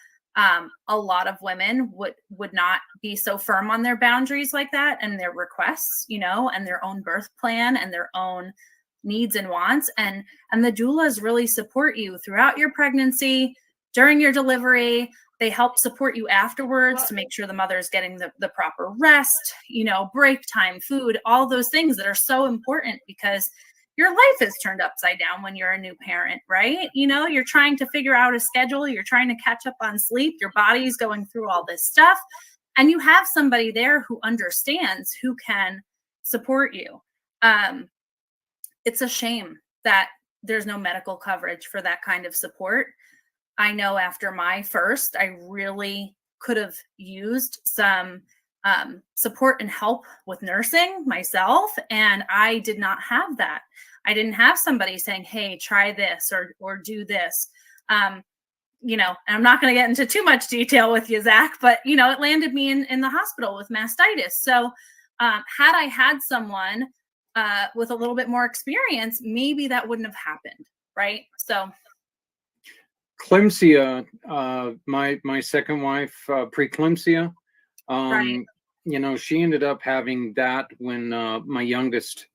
a lot of women would not be so firm on their boundaries like that and their requests, and their own birth plan and their own needs and wants. And the doulas really support you throughout your pregnancy, during your delivery. They help support you afterwards to make sure the mother is getting the proper rest, break time, food, all those things that are so important because your life is turned upside down when you're a new parent, right? You're trying to figure out a schedule. You're trying to catch up on sleep. Your body's going through all this stuff. And you have somebody there who understands, who can support you. It's a shame that there's no medical coverage for that kind of support. I know after my first, I really could have used some support and help with nursing myself. And I did not have that. I didn't have somebody saying, hey, try this or do this. And I'm not going to get into too much detail with you, Zach, but, it landed me in the hospital with mastitis. So had I had someone with a little bit more experience, maybe that wouldn't have happened. Right. So. Eclampsia, my second wife, preeclampsia, right. She ended up having that when my youngest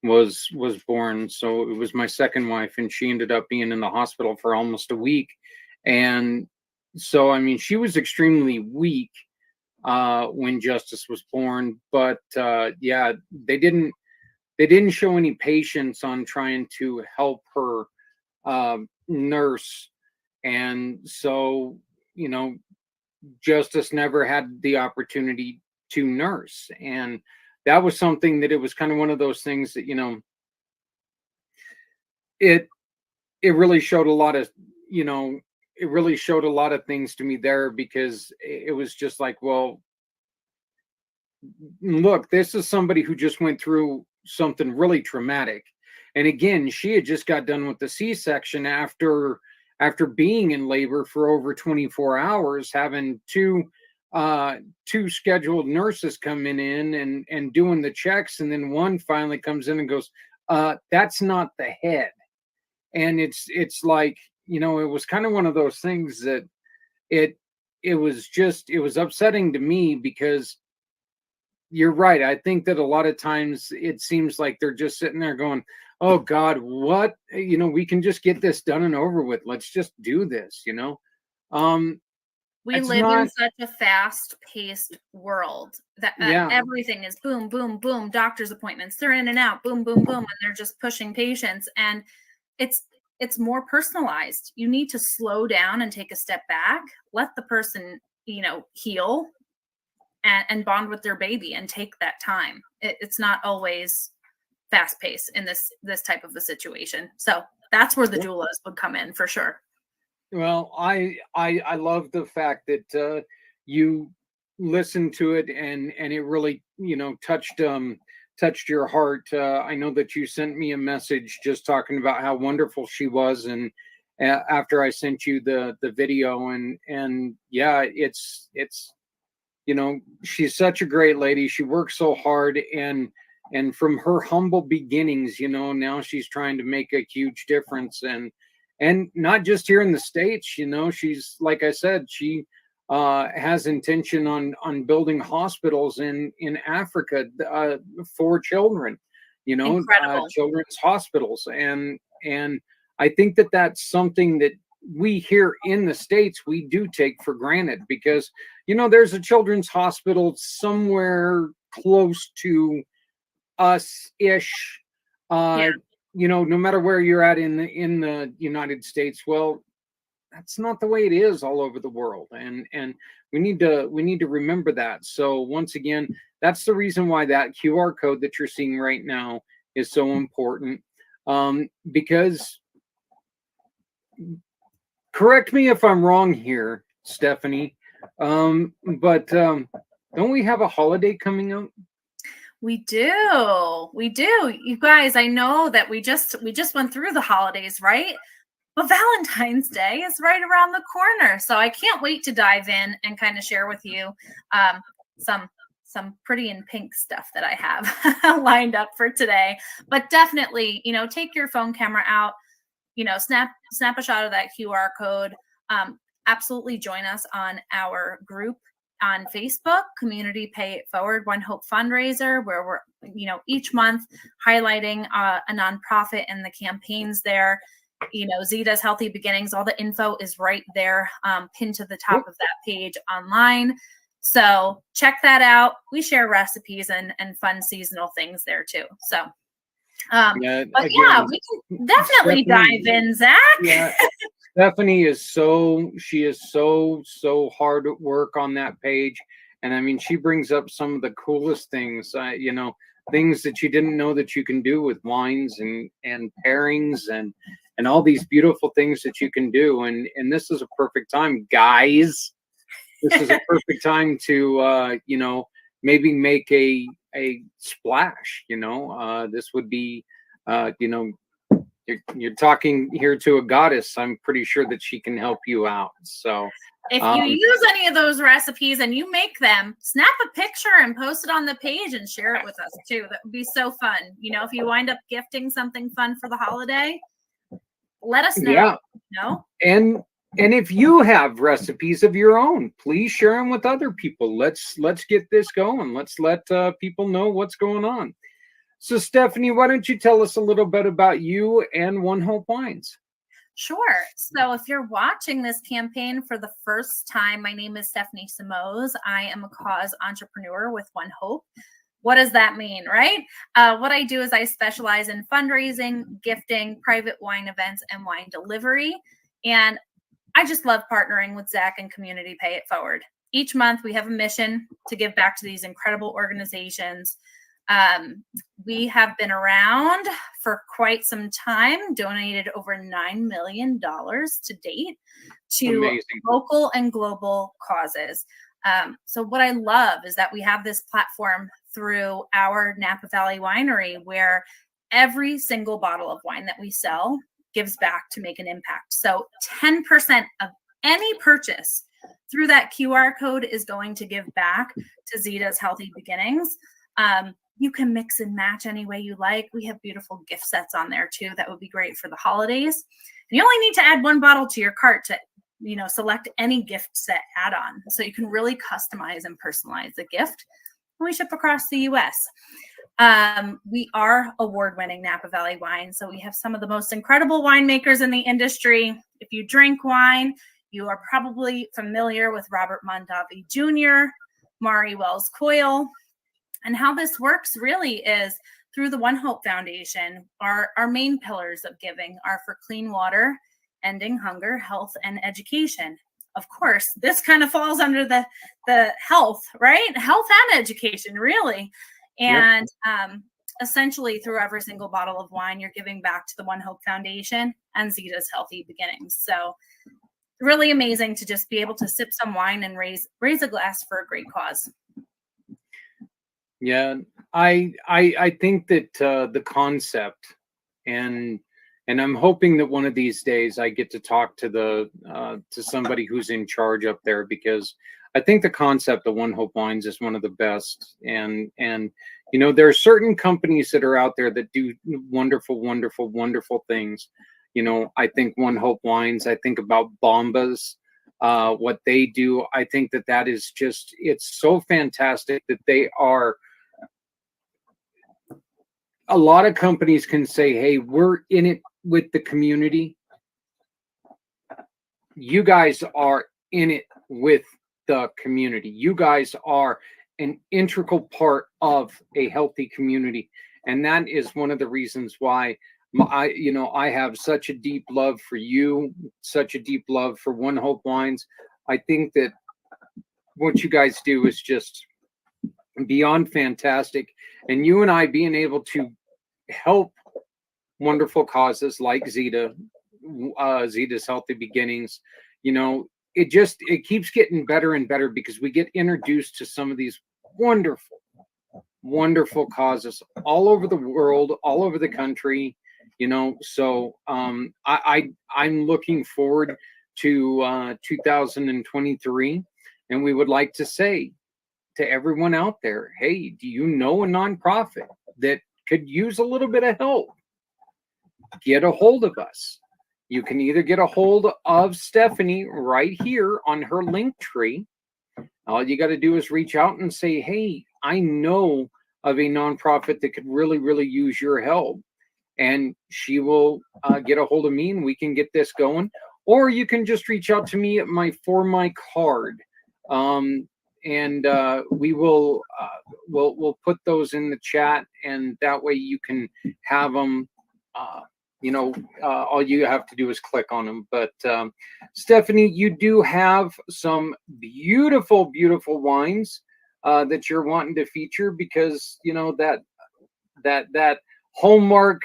was born. So it was my second wife, and she ended up being in the hospital for almost a week. And so, she was extremely weak when Justice was born. But they didn't show any patience on trying to help her nurse. And so, Justice never had the opportunity to nurse. And that was something that it was kind of one of those things that, it really showed a lot of, it really showed a lot of things to me there, because it was just like, well, look, this is somebody who just went through something really traumatic. And again, she had just got done with the C-section after being in labor for over 24 hours, having two scheduled nurses coming in and doing the checks, and then one finally comes in and goes, that's not the head. And it's like, you know, it was kind of one of those things that it was upsetting to me, because you're right. I think that a lot of times it seems like they're just sitting there going, oh God, what, you know, we can just get this done and over with. Let's just do this, you know? We live in such a fast-paced world that everything is boom, boom, boom. Doctor's appointments, they're in and out, boom, boom, boom, and they're just pushing patients. And it's more personalized. You need to slow down and take a step back, let the person, you know, heal and bond with their baby and take that time. It's not always fast-paced in this type of a situation. So that's where the doulas would come in for sure. Well, I love the fact that you listened to it and it really, you know, touched your heart. I know that you sent me a message just talking about how wonderful she was, and after I sent you the video, and yeah, it's you know, she's such a great lady. She works so hard, and from her humble beginnings, you know, now she's trying to make a huge difference, and not just here in the States. You know, she's, like I said, she has intention on building hospitals in Africa for children, you know, children's hospitals. And I think that that's something that we here in the States, we do take for granted, because, you know, there's a children's hospital somewhere close to us-ish, you know, no matter where you're at in the United States. Well, that's not the way it is all over the world, and we need to remember that. So once again, that's the reason why that QR code that you're seeing right now is so important, because, correct me if I'm wrong here, Stephanie, but don't we have a holiday coming up? We do. You guys, I know that we just went through the holidays, right? But Valentine's Day is right around the corner. So I can't wait to dive in and kind of share with you some pretty in pink stuff that I have lined up for today. But definitely, you know, take your phone camera out, you know, snap a shot of that QR code. Absolutely join us on our group on Facebook, Community Pay It Forward, One Hope Fundraiser, where we're, you know, each month highlighting a nonprofit and the campaigns there. You know, Zita's Healthy Beginnings, all the info is right there, pinned to the top of that page online. So check that out. We share recipes and fun seasonal things there too. So, but again, yeah, we can definitely dive in, Zach. Yeah. Stephanie is so hard at work on that page. And I mean, she brings up some of the coolest things, you know, things that you didn't know that you can do with wines and pairings and all these beautiful things that you can do. And this is a perfect time, guys. This is a perfect time to, you know, maybe make a splash, you know. This would be, you know, you're talking here to a goddess. I'm pretty sure that she can help you out. So if you use any of those recipes and you make them, snap a picture and post it on the page and share it with us too. That would be so fun. You know, if you wind up gifting something fun for the holiday, let us know. Yeah. No. And if you have recipes of your own, please share them with other people. Let's get this going. Let's let people know what's going on. So, Stephanie, why don't you tell us a little bit about you and One Hope Wines? Sure. So if you're watching this campaign for the first time, my name is Stephanie Simoes. I am a cause entrepreneur with One Hope. What does that mean, right? What I do is I specialize in fundraising, gifting, private wine events, and wine delivery. And I just love partnering with Zach and Community Pay It Forward. Each month we have a mission to give back to these incredible organizations. We have been around for quite some time, donated over $9 million to date to Amazing. Local and global causes. So what I love is that we have this platform through our Napa Valley Winery where every single bottle of wine that we sell gives back to make an impact. So 10% of any purchase through that QR code is going to give back to Zita's Healthy Beginnings. You can mix and match any way you like. We have beautiful gift sets on there too. That would be great for the holidays. And you only need to add one bottle to your cart to, select any gift set add-on. So you can really customize and personalize the gift. We ship across the US. We are award-winning Napa Valley wine. So we have some of the most incredible winemakers in the industry. If you drink wine, you are probably familiar with Robert Mondavi Jr., Mari Wells Coyle. And how this works really is through the One Hope Foundation. Our main pillars of giving are for clean water, ending hunger, health, and education. Of course, this kind of falls under the health, right? Health and education, really. And essentially through every single bottle of wine, you're giving back to the One Hope Foundation and Zita's Healthy Beginnings. So really amazing to just be able to sip some wine and raise a glass for a great cause. Yeah, I think that the concept, and I'm hoping that one of these days I get to talk to to somebody who's in charge up there, because I think the concept of One Hope Wines is one of the best. And there are certain companies that are out there that do wonderful, wonderful, wonderful things. I think One Hope Wines. I think about Bombas. What they do, I think that is just, it's so fantastic that they are. A lot of companies can say, hey, we're in it with the community. You guys are in it with the community. You guys are an integral part of a healthy community. And that is one of the reasons why I have such a deep love for you, such a deep love for One Hope Wines. I think that what you guys do is just beyond fantastic. And you and I being able to help wonderful causes like Zita's Healthy Beginnings, it keeps getting better and better, because we get introduced to some of these wonderful, wonderful causes all over the world, all over the country. So I'm looking forward to 2023, and we would like to say to everyone out there, hey, do you know a nonprofit that could use a little bit of help? Get a hold of us. You can either get a hold of Stephanie right here on her link tree. All you got to do is reach out and say, hey, I know of a nonprofit that could really, really use your help. And she will get a hold of me, and we can get this going. Or you can just reach out to me at my card. And we will we'll put those in the chat, and that way you can have them. All you have to do is click on them. But Stephanie, you do have some beautiful, beautiful wines that you're wanting to feature, because that Hallmark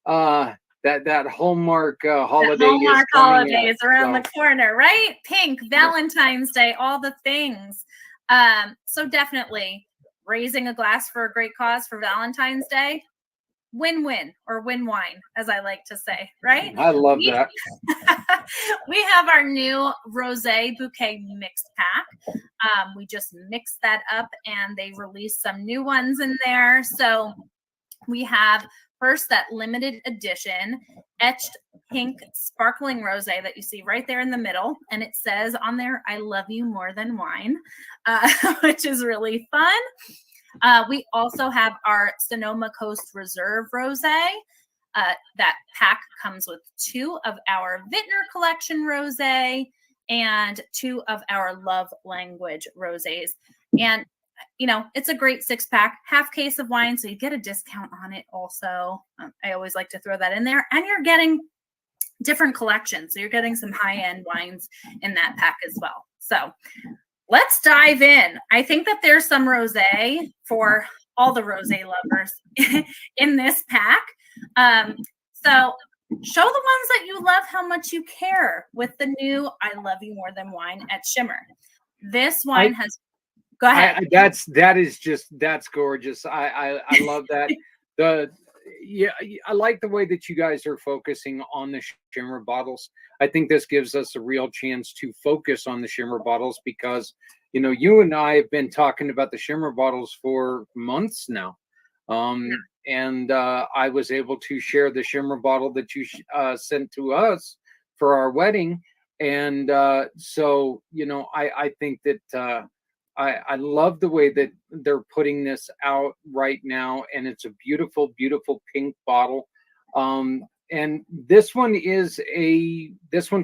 that Hallmark holiday. Hallmark holidays around the corner, right? Pink, Valentine's Day, all the things. So definitely raising a glass for a great cause for Valentine's Day. Win-win, or win wine, as I like to say, right? I love that. We have our new Rosé Bouquet mixed pack. We just mixed that up, and they released some new ones in there. So we have first that limited edition etched pink sparkling rosé that you see right there in the middle, and it says on there, "I love you more than wine," which is really fun. We also have our Sonoma Coast Reserve Rosé. That pack comes with 2 of our Vintner Collection Rosé and 2 of our Love Language Rosés. And, it's a great 6-pack, half case of wine, so you get a discount on it also. I always like to throw that in there. And you're getting different collections. So you're getting some high-end wines in that pack as well. So let's dive in. I think that there's some rosé for all the rosé lovers in this pack. So show the ones that you love how much you care with the new I Love You More Than Wine at Shimmer. This wine has, go ahead. That's gorgeous. I love that. yeah, I like the way that you guys are focusing on the shimmer bottles. I think this gives us a real chance to focus on the shimmer bottles because, you and I have been talking about the shimmer bottles for months now. And I was able to share the shimmer bottle that you sent to us for our wedding. And so, I think that I love the way that they're putting this out right now. And it's a beautiful, beautiful pink bottle. And this one's a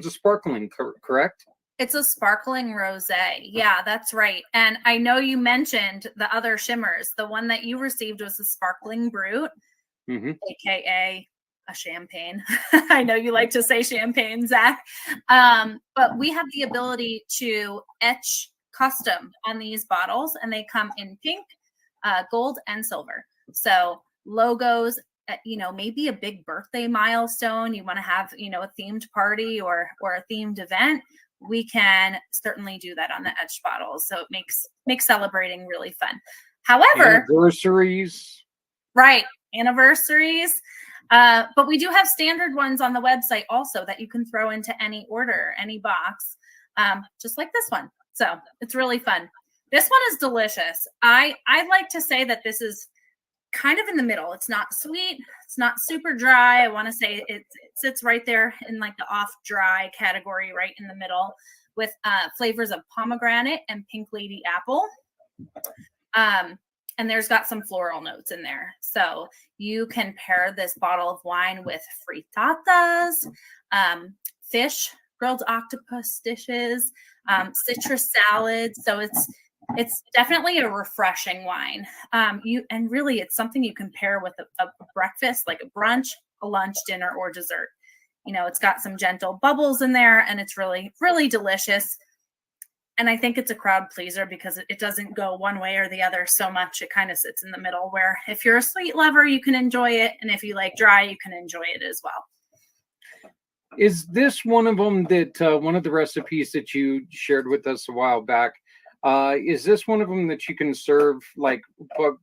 sparkling, correct? It's a sparkling rosé. Yeah, that's right. And I know you mentioned the other shimmers. The one that you received was a sparkling brut, aka a champagne. I know you like to say champagne, Zach. But we have the ability to etch custom on these bottles, and they come in pink, gold, and silver. So logos, maybe a big birthday milestone. You want to have, a themed party or a themed event. We can certainly do that on the etched bottles. So it makes celebrating really fun. However, anniversaries. Right. Anniversaries. But we do have standard ones on the website also that you can throw into any order, any box, just like this one. So it's really fun. This one is delicious. I like to say that this is kind of in the middle. It's not sweet. It's not super dry. I want to say it sits right there in like the off dry category, right in the middle, with flavors of pomegranate and pink lady apple. And there's got some floral notes in there. So you can pair this bottle of wine with frittatas, fish, grilled octopus dishes, citrus salads. So it's definitely a refreshing wine. And really it's something you can pair with a breakfast, like a brunch, a lunch, dinner, or dessert. It's got some gentle bubbles in there, and it's really, really delicious. And I think it's a crowd pleaser because it doesn't go one way or the other so much. It kind of sits in the middle where if you're a sweet lover, you can enjoy it. And if you like dry, you can enjoy it as well. Is this one of them that one of the recipes that you shared with us a while back? Is this one of them that you can serve like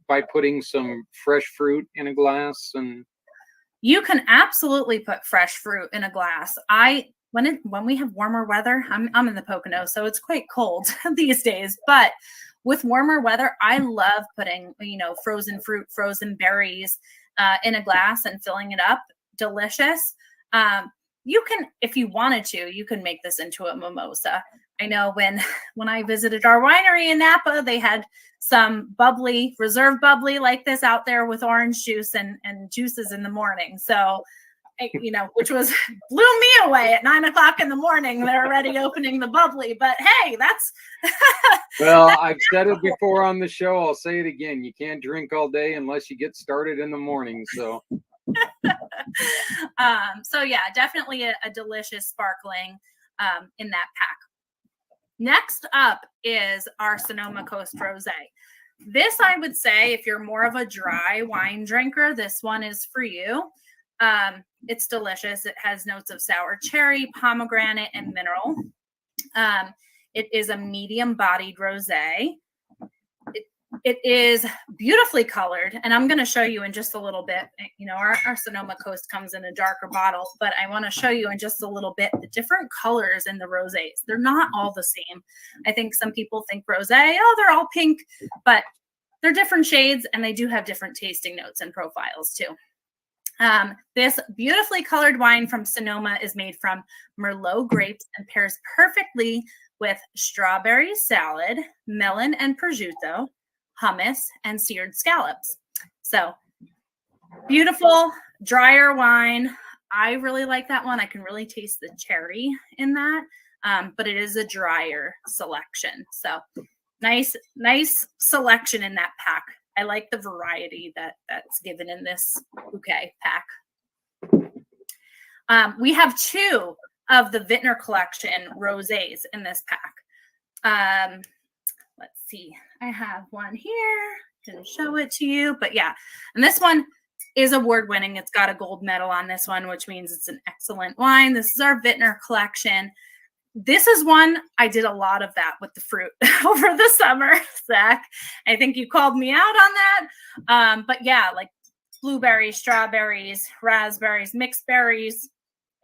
by putting some fresh fruit in a glass? And you can absolutely put fresh fruit in a glass. When we have warmer weather, I'm in the Poconos, so it's quite cold these days. But with warmer weather, I love putting frozen fruit, frozen berries in a glass and filling it up. Delicious. You can, if you wanted to, you can make this into a mimosa. I know when I visited our winery in Napa, they had some reserve bubbly like this out there with orange juice and juices in the morning. So, which blew me away at 9 o'clock in the morning. They're already opening the bubbly, but hey, that's. Well, I've said it before on the show. I'll say it again. You can't drink all day unless you get started in the morning. So. So yeah, definitely a delicious sparkling in that pack. Next up is our Sonoma Coast Rosé. This, I would say, if you're more of a dry wine drinker, this one is for you. It's delicious. It has notes of sour cherry, pomegranate, and mineral. It is a medium-bodied rosé. It is beautifully colored, and I'm going to show you in just a little bit. Our Sonoma Coast comes in a darker bottle, but I want to show you in just a little bit the different colors in the rosés. They're not all the same. I think some people think rosé, they're all pink, but they're different shades, and they do have different tasting notes and profiles too. This beautifully colored wine from Sonoma is made from Merlot grapes and pairs perfectly with strawberry salad, melon and prosciutto, hummus, and seared scallops. So beautiful, drier wine. I really like that one. I can really taste the cherry in that, but it is a drier selection. So nice selection in that pack. I like the variety that's given in this bouquet pack. We have 2 of the Vintner Collection rosés in this pack. Let's see. I have one here. Didn't show it to you, but yeah. And this one is award-winning. It's got a gold medal on this one, which means it's an excellent wine. This is our Vintner Collection. This is one, I did a lot of that with the fruit over the summer, Zach. I think you called me out on that. But yeah, like blueberries, strawberries, raspberries, mixed berries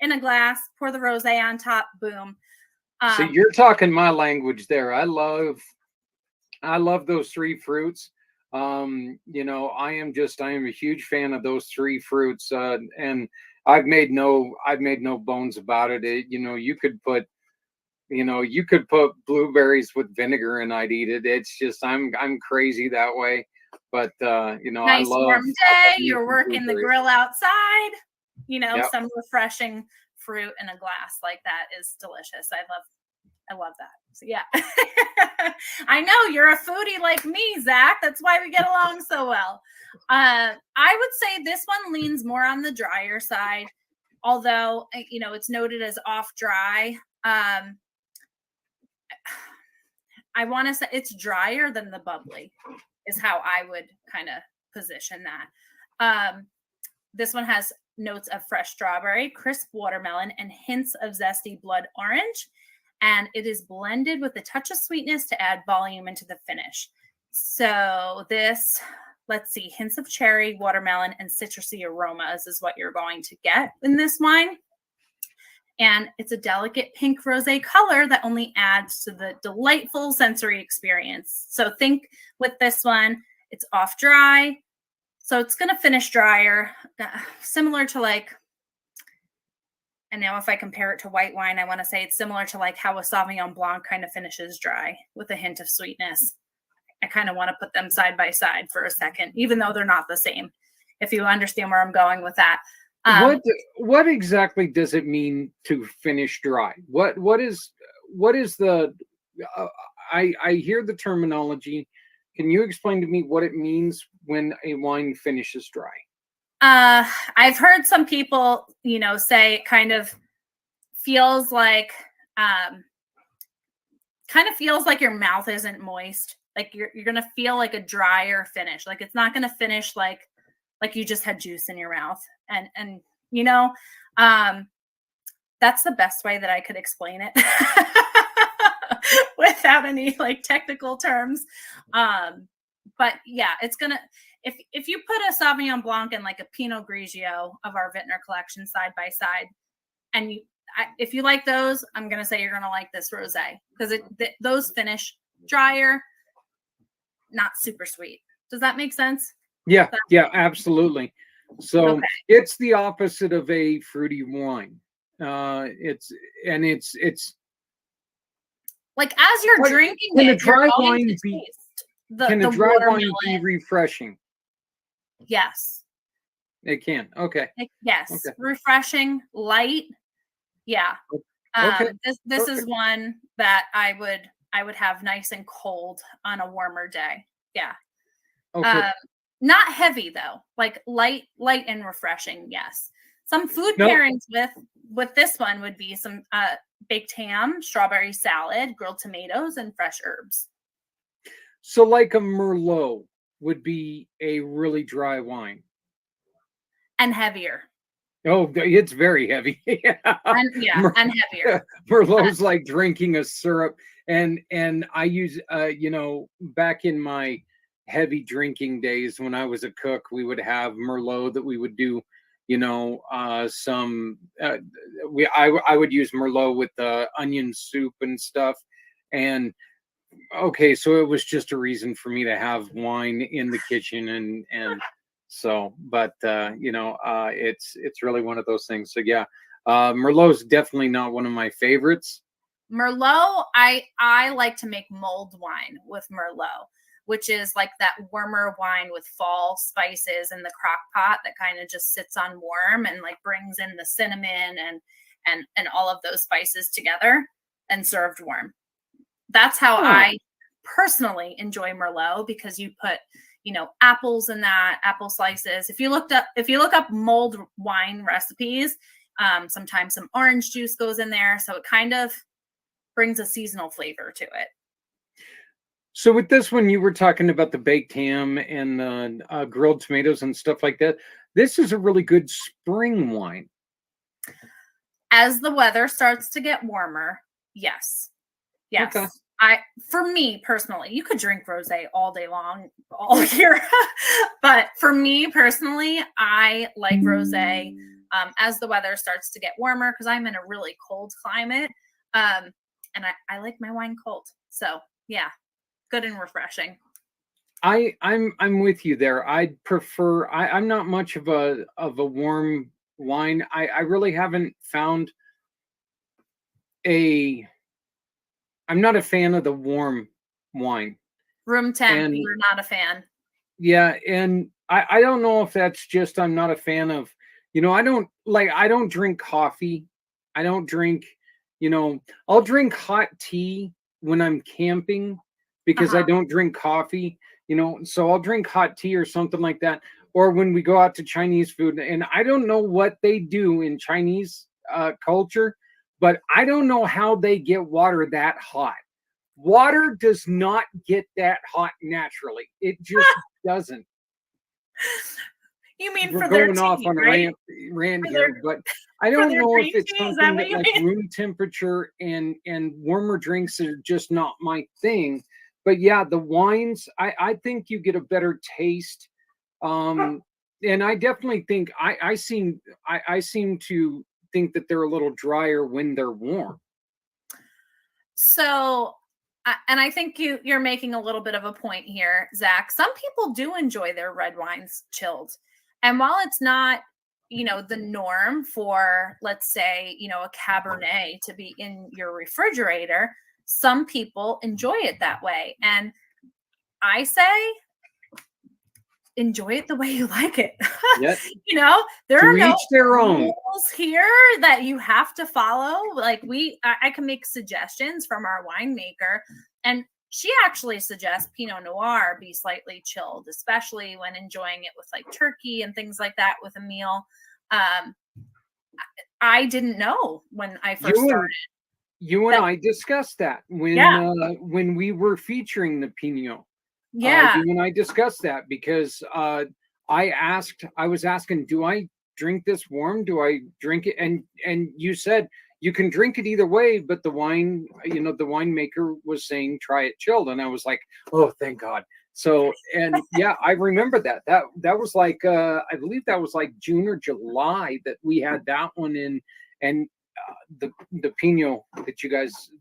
in a glass, pour the rosé on top, boom. So you're talking my language there. I love those three fruits. You know, I am a huge fan of those three fruits. And I've made no bones about it. You know, you could put blueberries with vinegar and I'd eat it. It's just, I'm crazy that way. But, you know, nice warm day, you're working the blueberries. grill outside, you know, Yep. some refreshing fruit in a glass like that is delicious. I love that. So yeah. I know you're a foodie like me, Zach. That's why we get along so well. I would say this one leans more on the drier side, although, you know, it's noted as off dry. I want to say it's drier than the bubbly is how I would kind of position that. This one has notes of fresh strawberry, crisp watermelon, and hints of zesty blood orange. And it is blended with a touch of sweetness to add volume into the finish. So this, let's see, hints of cherry, watermelon, and citrusy aromas is what you're going to get in this wine. And it's a delicate pink rosé color that only adds to the delightful sensory experience. So think with this one, it's off dry. So it's going to finish drier, similar to like, and now if I compare it to white wine, I want to say it's similar to like how a Sauvignon Blanc kind of finishes dry with a hint of sweetness. I kind of want to put them side by side for a second, even though they're not the same, if you understand where I'm going with that. What exactly does it mean to finish dry? What is the? I hear the terminology. Can you explain to me what it means when a wine finishes dry? I've heard some people, you know, say it kind of feels like your mouth isn't moist. Like you're gonna feel like a drier finish. Like it's not gonna finish like you just had juice in your mouth. And you know, that's the best way that I could explain it without any like technical terms. But yeah, it's gonna, if you put a Sauvignon Blanc and like a Pinot Grigio of our Vintner collection side by side, and if you like those, I'm gonna say you're gonna like this rosé because those finish drier, not super sweet. Does that make sense? Yeah, absolutely. So It's the opposite of a fruity wine. It's like as you're drinking can it, a dry you're going wine to be? taste Can a the dry wine watermelon. be refreshing? Yes. It can. Okay. Yes. Okay. Refreshing, light. Yeah. This is one that I would have nice and cold on a warmer day. Yeah. Okay. Not heavy though, like light and refreshing. Yes. Some food pairings with this one would be some baked ham, strawberry salad, grilled tomatoes, and fresh herbs. So like a Merlot would be a really dry wine. And heavier. Oh, it's very heavy. And heavier. Merlot's like drinking a syrup. And I use, you know, back in my heavy drinking days when I was a cook, we would have Merlot that we would do, you know, I would use Merlot with the onion soup and stuff. And okay, so it was just a reason for me to have wine in the kitchen and so, but you know, it's really one of those things. So yeah, Merlot's definitely not one of my favorites. Merlot, I like to make mulled wine with Merlot, which is like that warmer wine with fall spices in the crock pot that kind of just sits on warm and like brings in the cinnamon and all of those spices together and served warm. That's how I personally enjoy Merlot, because you put, you know, apples in that, apple slices. If you look up mulled wine recipes, sometimes some orange juice goes in there. So it kind of brings a seasonal flavor to it. So with this one, you were talking about the baked ham and the grilled tomatoes and stuff like that. This is a really good spring wine. As the weather starts to get warmer, yes. Okay. For me personally, you could drink rosé all day long, all year. But for me personally, I like rosé as the weather starts to get warmer because I'm in a really cold climate. And I like my wine cold. So yeah, good and refreshing. I'm with you there. I'd prefer. I'm not much of a warm wine. I really haven't found a. I'm not a fan of the warm wine. Room temp, And you're not a fan. yeah, and I don't know if that's just I'm not a fan of, I don't drink coffee. I don't drink, I'll drink hot tea when I'm camping because I don't drink coffee, so I'll drink hot tea or something like that. Or when we go out to Chinese food, and I don't know what they do in Chinese culture, but I don't know how they get water that hot. Water does not get that hot naturally. It just doesn't. You mean We're for their going off tea, on right? a rant For here, but I don't their know if green it's tea, is something that what that you like mean? room temperature and warmer drinks are just not my thing. But yeah, the wines, I think you get a better taste. And I definitely think I seem to think that they're a little drier when they're warm. So, and I think you're making a little bit of a point here, Zach. Some people do enjoy their red wines chilled. And while it's not, the norm for, let's say, a Cabernet to be in your refrigerator, some people enjoy it that way. And I say, enjoy it the way you like it. Yep. There To are no each their own. rules here that you have to follow. Like I can make suggestions from our winemaker, and she actually suggests Pinot Noir be slightly chilled, especially when enjoying it with like turkey and things like that with a meal. I didn't know when I first started. You and I discussed that when we were featuring the Pinot. Yeah. You and I discussed that because I was asking, do I drink this warm? Do I drink it? And you said you can drink it either way, but the wine, the winemaker was saying try it chilled, and I was like, oh, thank God. So, and yeah, I remember that. That was like I believe that was like June or July that we had that one in, and the Pinot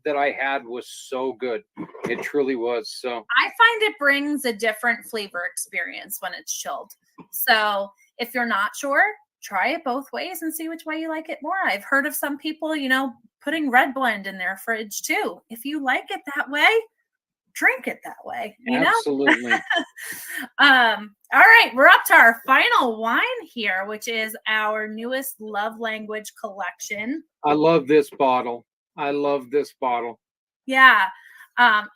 that I had was so good. It truly was. So I find it brings a different flavor experience when it's chilled. So if you're not sure, try it both ways and see which way you like it more. I've heard of some people, putting red blend in their fridge too. If you like it that way, drink it that way. Absolutely. All right, we're up to our final wine here, which is our newest love language collection. I love this bottle. Yeah,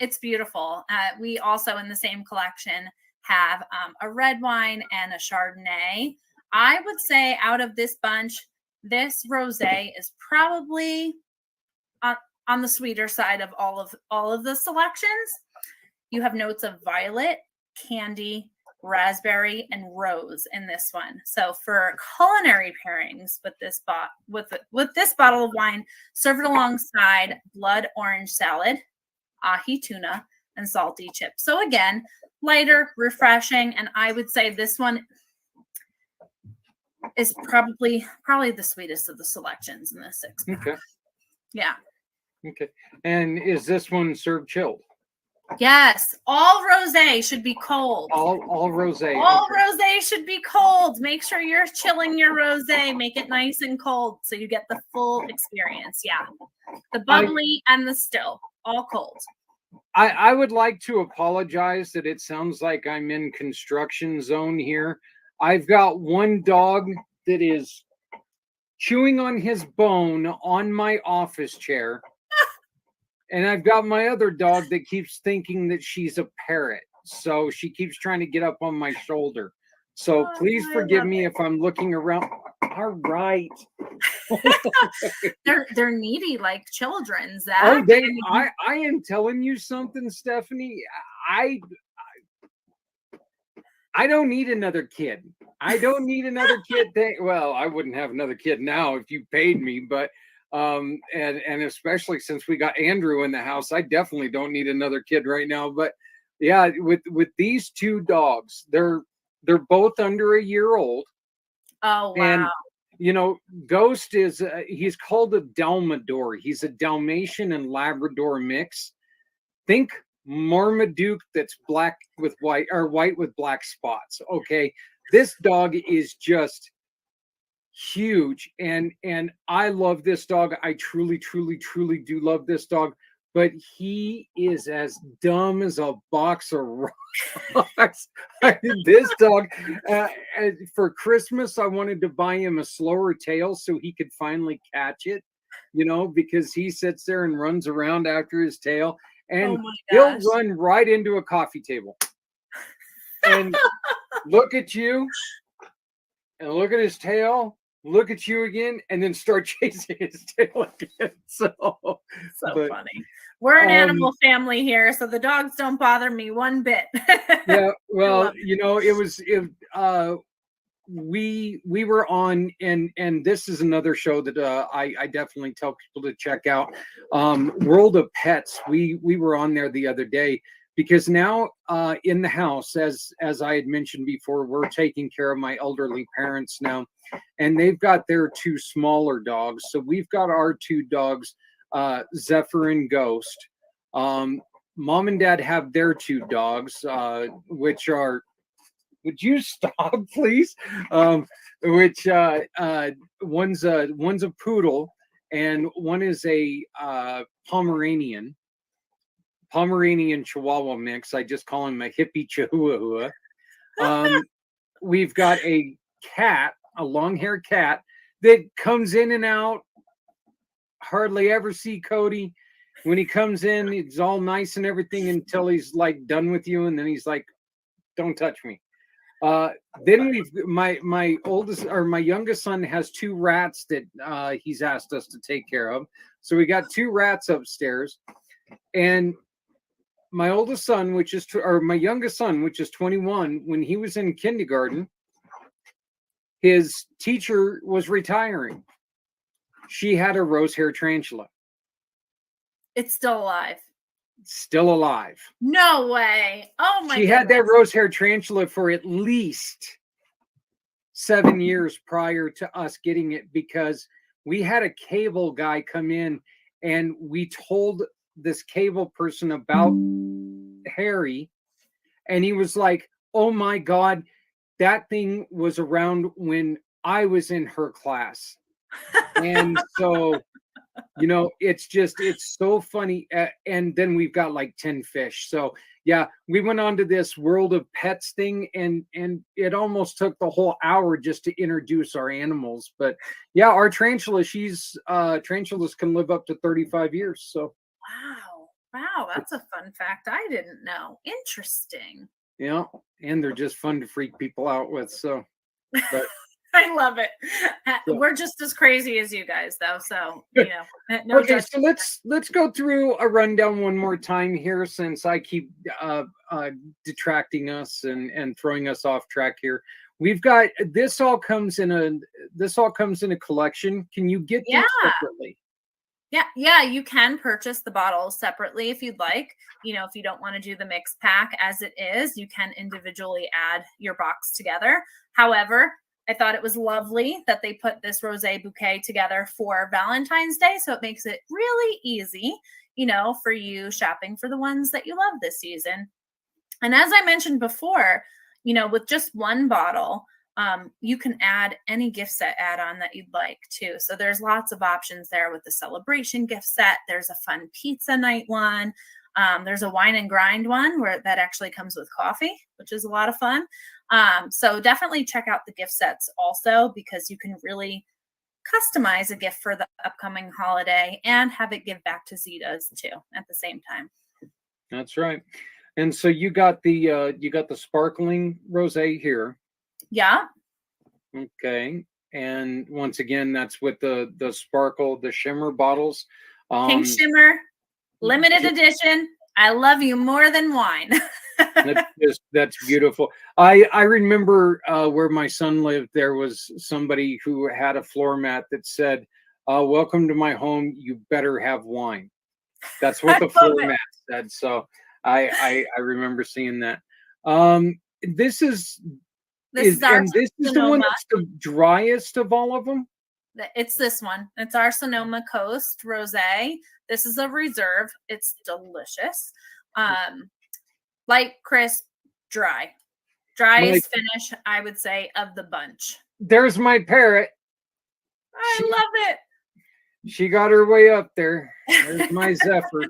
it's beautiful. We also in the same collection have a red wine and a Chardonnay. I would say out of this bunch, this rosé is probably on the sweeter side of all of the selections. You have notes of violet, candy, raspberry, and rose in this one. So for culinary pairings with this bottle of wine, serve it alongside blood orange salad, ahi tuna, and salty chips. So again, lighter, refreshing, and I would say this one is probably the sweetest of the selections in this 6 pack. Okay. Yeah. Okay. And is this one served chilled? Yes. All rosé should be cold. All rosé. All rosé should be cold. Make sure you're chilling your rosé. Make it nice and cold so you get the full experience. Yeah. The bubbly and the still. All cold. I would like to apologize that it sounds like I'm in construction zone here. I've got one dog that is chewing on his bone on my office chair. And I've got my other dog that keeps thinking that she's a parrot. So she keeps trying to get up on my shoulder. So please forgive me if I'm looking around. All right. They're needy like children, Zach. Oh, I am telling you something, Stephanie. I don't need another kid. I don't need another kid. Well, I wouldn't have another kid now if you paid me, but And especially since we got Andrew in the house, I definitely don't need another kid right now. But yeah, with these two dogs, they're both under a year old. Oh, And wow. you know, Ghost is he's called a Dalmador. He's a Dalmatian and Labrador mix. Think Marmaduke that's black with white, or white with black spots. Okay, this dog is just huge, and I love this dog. I truly truly do love this dog, but he is as dumb as a box of rocks. I mean, this dog, for Christmas I wanted to buy him a slower tail so he could finally catch it, you know, because he sits there and runs around after his tail, and Oh my he'll gosh. run right into a coffee table and look at you and look at his tail, look at you again, and then start chasing his tail again. So but, funny. We're an um, animal family here, so the dogs don't bother me one bit. yeah, well, love you know, we were on, and this is another show that I definitely tell people to check out. World of Pets. We were on there the other day because now in the house, as I had mentioned before, we're taking care of my elderly parents now, and they've got their two smaller dogs. So we've got our two dogs, Zephyr and Ghost. Mom and Dad have their two dogs, which are, would you stop, please? Which one's a poodle and one is a Pomeranian Chihuahua mix. I just call him a hippie Chihuahua. We've got a cat, a long-haired cat that comes in and out. Hardly ever see Cody. When he comes in, it's all nice and everything until he's like done with you, and then he's like, "Don't touch me." Then we've my oldest, or my youngest son has two rats that he's asked us to take care of. So we got two rats upstairs, and my oldest son, or my youngest son, which is 21, when he was in kindergarten, his teacher was retiring. She had a rose hair tarantula. It's still alive. Still alive. No way. Oh my She had that rose hair tarantula for at least 7 years prior to us getting it, because we had a cable guy come in and we told this cable person about Harry, and he was like, "Oh my God, that thing was around when I was in her class." And so, you know, it's so funny. And then we've got like 10 fish. So yeah, we went on to this World of Pets thing, and it almost took the whole hour just to introduce our animals. But yeah, our tarantula, tarantulas can live up to 35 years. So wow, that's a fun fact I didn't know. Interesting. yeah, and they're just fun to freak people out with. So but I love it. We're just as crazy as you guys, though. So, you know, no okay, judgment. so let's go through a rundown one more time here, since I keep detracting us and throwing us off track here. We've got this all comes in a collection. Can you get these separately? Yeah, you can purchase the bottles separately if you'd like. You know, if you don't want to do the mix pack as it is, you can individually add your box together. However, I thought it was lovely that they put this rosé bouquet together for Valentine's Day. So it makes it really easy, you know, for you shopping for the ones that you love this season. And as I mentioned before, you know, with just one bottle, you can add any gift set add-on that you'd like too. So there's lots of options there with the celebration gift set. There's a fun pizza night one. There's a wine and grind one where that actually comes with coffee, which is a lot of fun. So definitely check out the gift sets also, because you can really customize a gift for the upcoming holiday and have it give back to Zita's too at the same time. That's right. And so you got the sparkling rosé here. Yeah. Okay. And once again, that's with the sparkle, the shimmer bottles. Pink shimmer, limited edition. I love you more than wine. That's beautiful. I remember where my son lived, there was somebody who had a floor mat that said, welcome to my home. You better have wine. That's what I the love floor it. mat said. So I remember seeing that. This is This is our this is the one Sonoma. that's the driest of all of them. It's this one. It's our Sonoma Coast Rosé. This is a reserve. It's delicious. Light, crisp, dry. Driest finish, I would say, of the bunch. There's my parrot. I love it. She got her way up there. There's my Zephyr.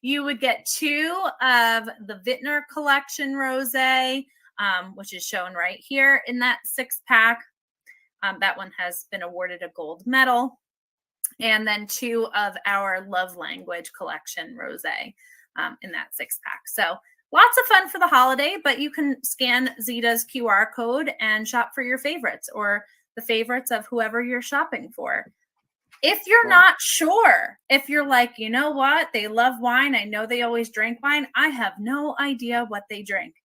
You would get 2 of the Vintner Collection Rosé, which is shown right here in that 6-pack. That one has been awarded a gold medal. And then 2 of our Love Language Collection Rosé in that 6-pack. So lots of fun for the holiday, but you can scan Zita's QR code and shop for your favorites or the favorites of whoever you're shopping for. If you're not sure, if you're like, you know what, they love wine. I know they always drink wine. I have no idea what they drink.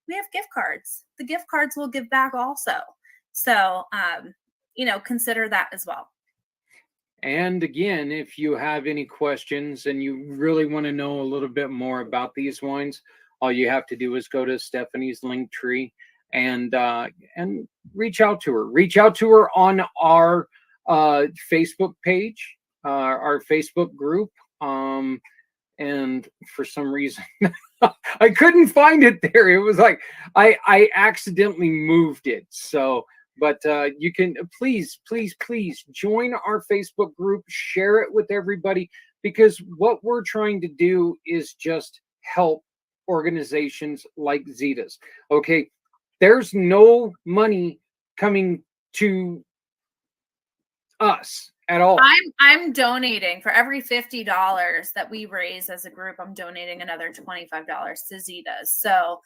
We have gift cards. The gift cards will give back also. So, consider that as well. And again, if you have any questions and you really want to know a little bit more about these wines, all you have to do is go to Stephanie's Linktree and reach out to her. Reach out to her on our Facebook page, our Facebook group. And for some reason, I couldn't find it there. It was like I accidentally moved it. So, but you can please join our Facebook group, share it with everybody, because what we're trying to do is just help organizations like Zita's. Okay, there's no money coming to us at all. I'm donating for every $50 that we raise as a group. I'm donating another $25 to Zita's. So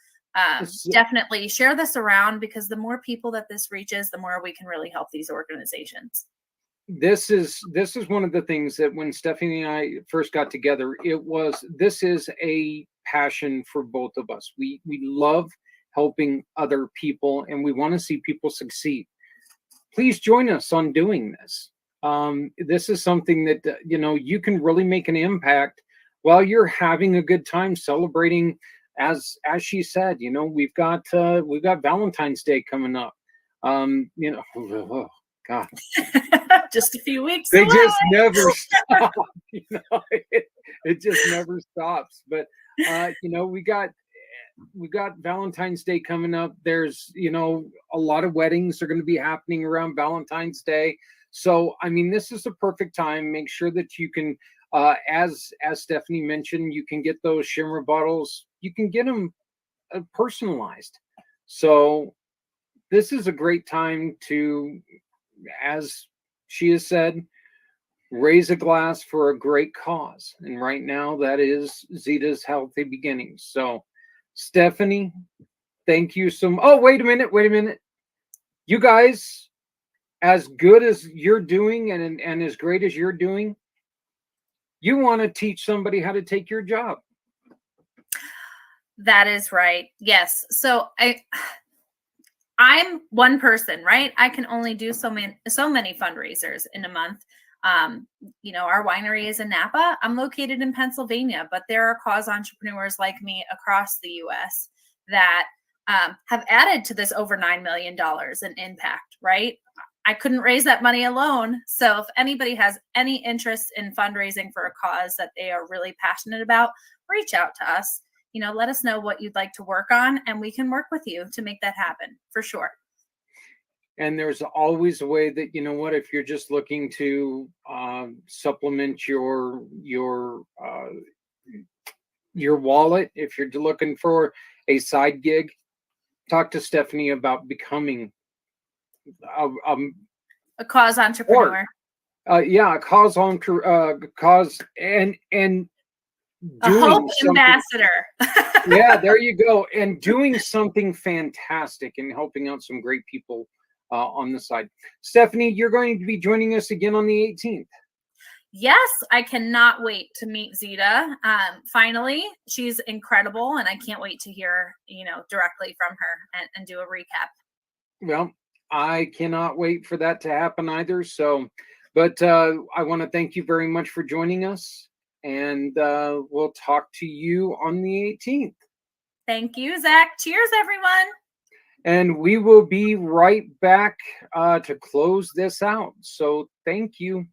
definitely share this around, because the more people that this reaches, the more we can really help these organizations. This is one of the things that when Stephanie and I first got together, this is a passion for both of us. We love helping other people, and we want to see people succeed. Please join us on doing this. This is something that you can really make an impact while you're having a good time celebrating. As she said, we've got Valentine's Day coming up. Oh God, just a few weeks. They away. just never stop. It just never stops. But we got Valentine's Day coming up. There's a lot of weddings are going to be happening around Valentine's Day. So I mean, this is the perfect time. Make sure that you can, as Stephanie mentioned, you can get those shimmer bottles. You can get them personalized. So this is a great time to, as she has said, raise a glass for a great cause. And right now that is Zita's Healthy Beginnings. So Stephanie, thank you so much. Oh, wait a minute. You guys, as good as you're doing and as great as you're doing, you want to teach somebody how to take your job. That is right. Yes. So I'm one person, right? I can only do so many fundraisers in a month. Our winery is in Napa. I'm located in Pennsylvania, but there are cause entrepreneurs like me across the U.S. that have added to this over $9 million in impact, right? I couldn't raise that money alone. So if anybody has any interest in fundraising for a cause that they are really passionate about, reach out to us. Let us know what you'd like to work on, and we can work with you to make that happen for sure. And there's always a way that, if you're just looking to supplement your wallet, if you're looking for a side gig, talk to Stephanie about becoming a cause entrepreneur. A cause and a hope ambassador. Yeah, there you go. And doing something fantastic and helping out some great people on the side. Stephanie, you're going to be joining us again on the 18th. Yes, I cannot wait to meet Zita. Finally, she's incredible, and I can't wait to hear, directly from her and do a recap. Well, I cannot wait for that to happen either. So, but I want to thank you very much for joining us, and we'll talk to you on the 18th. Thank you, Zach. Cheers, everyone. And we will be right back to close this out. So thank you.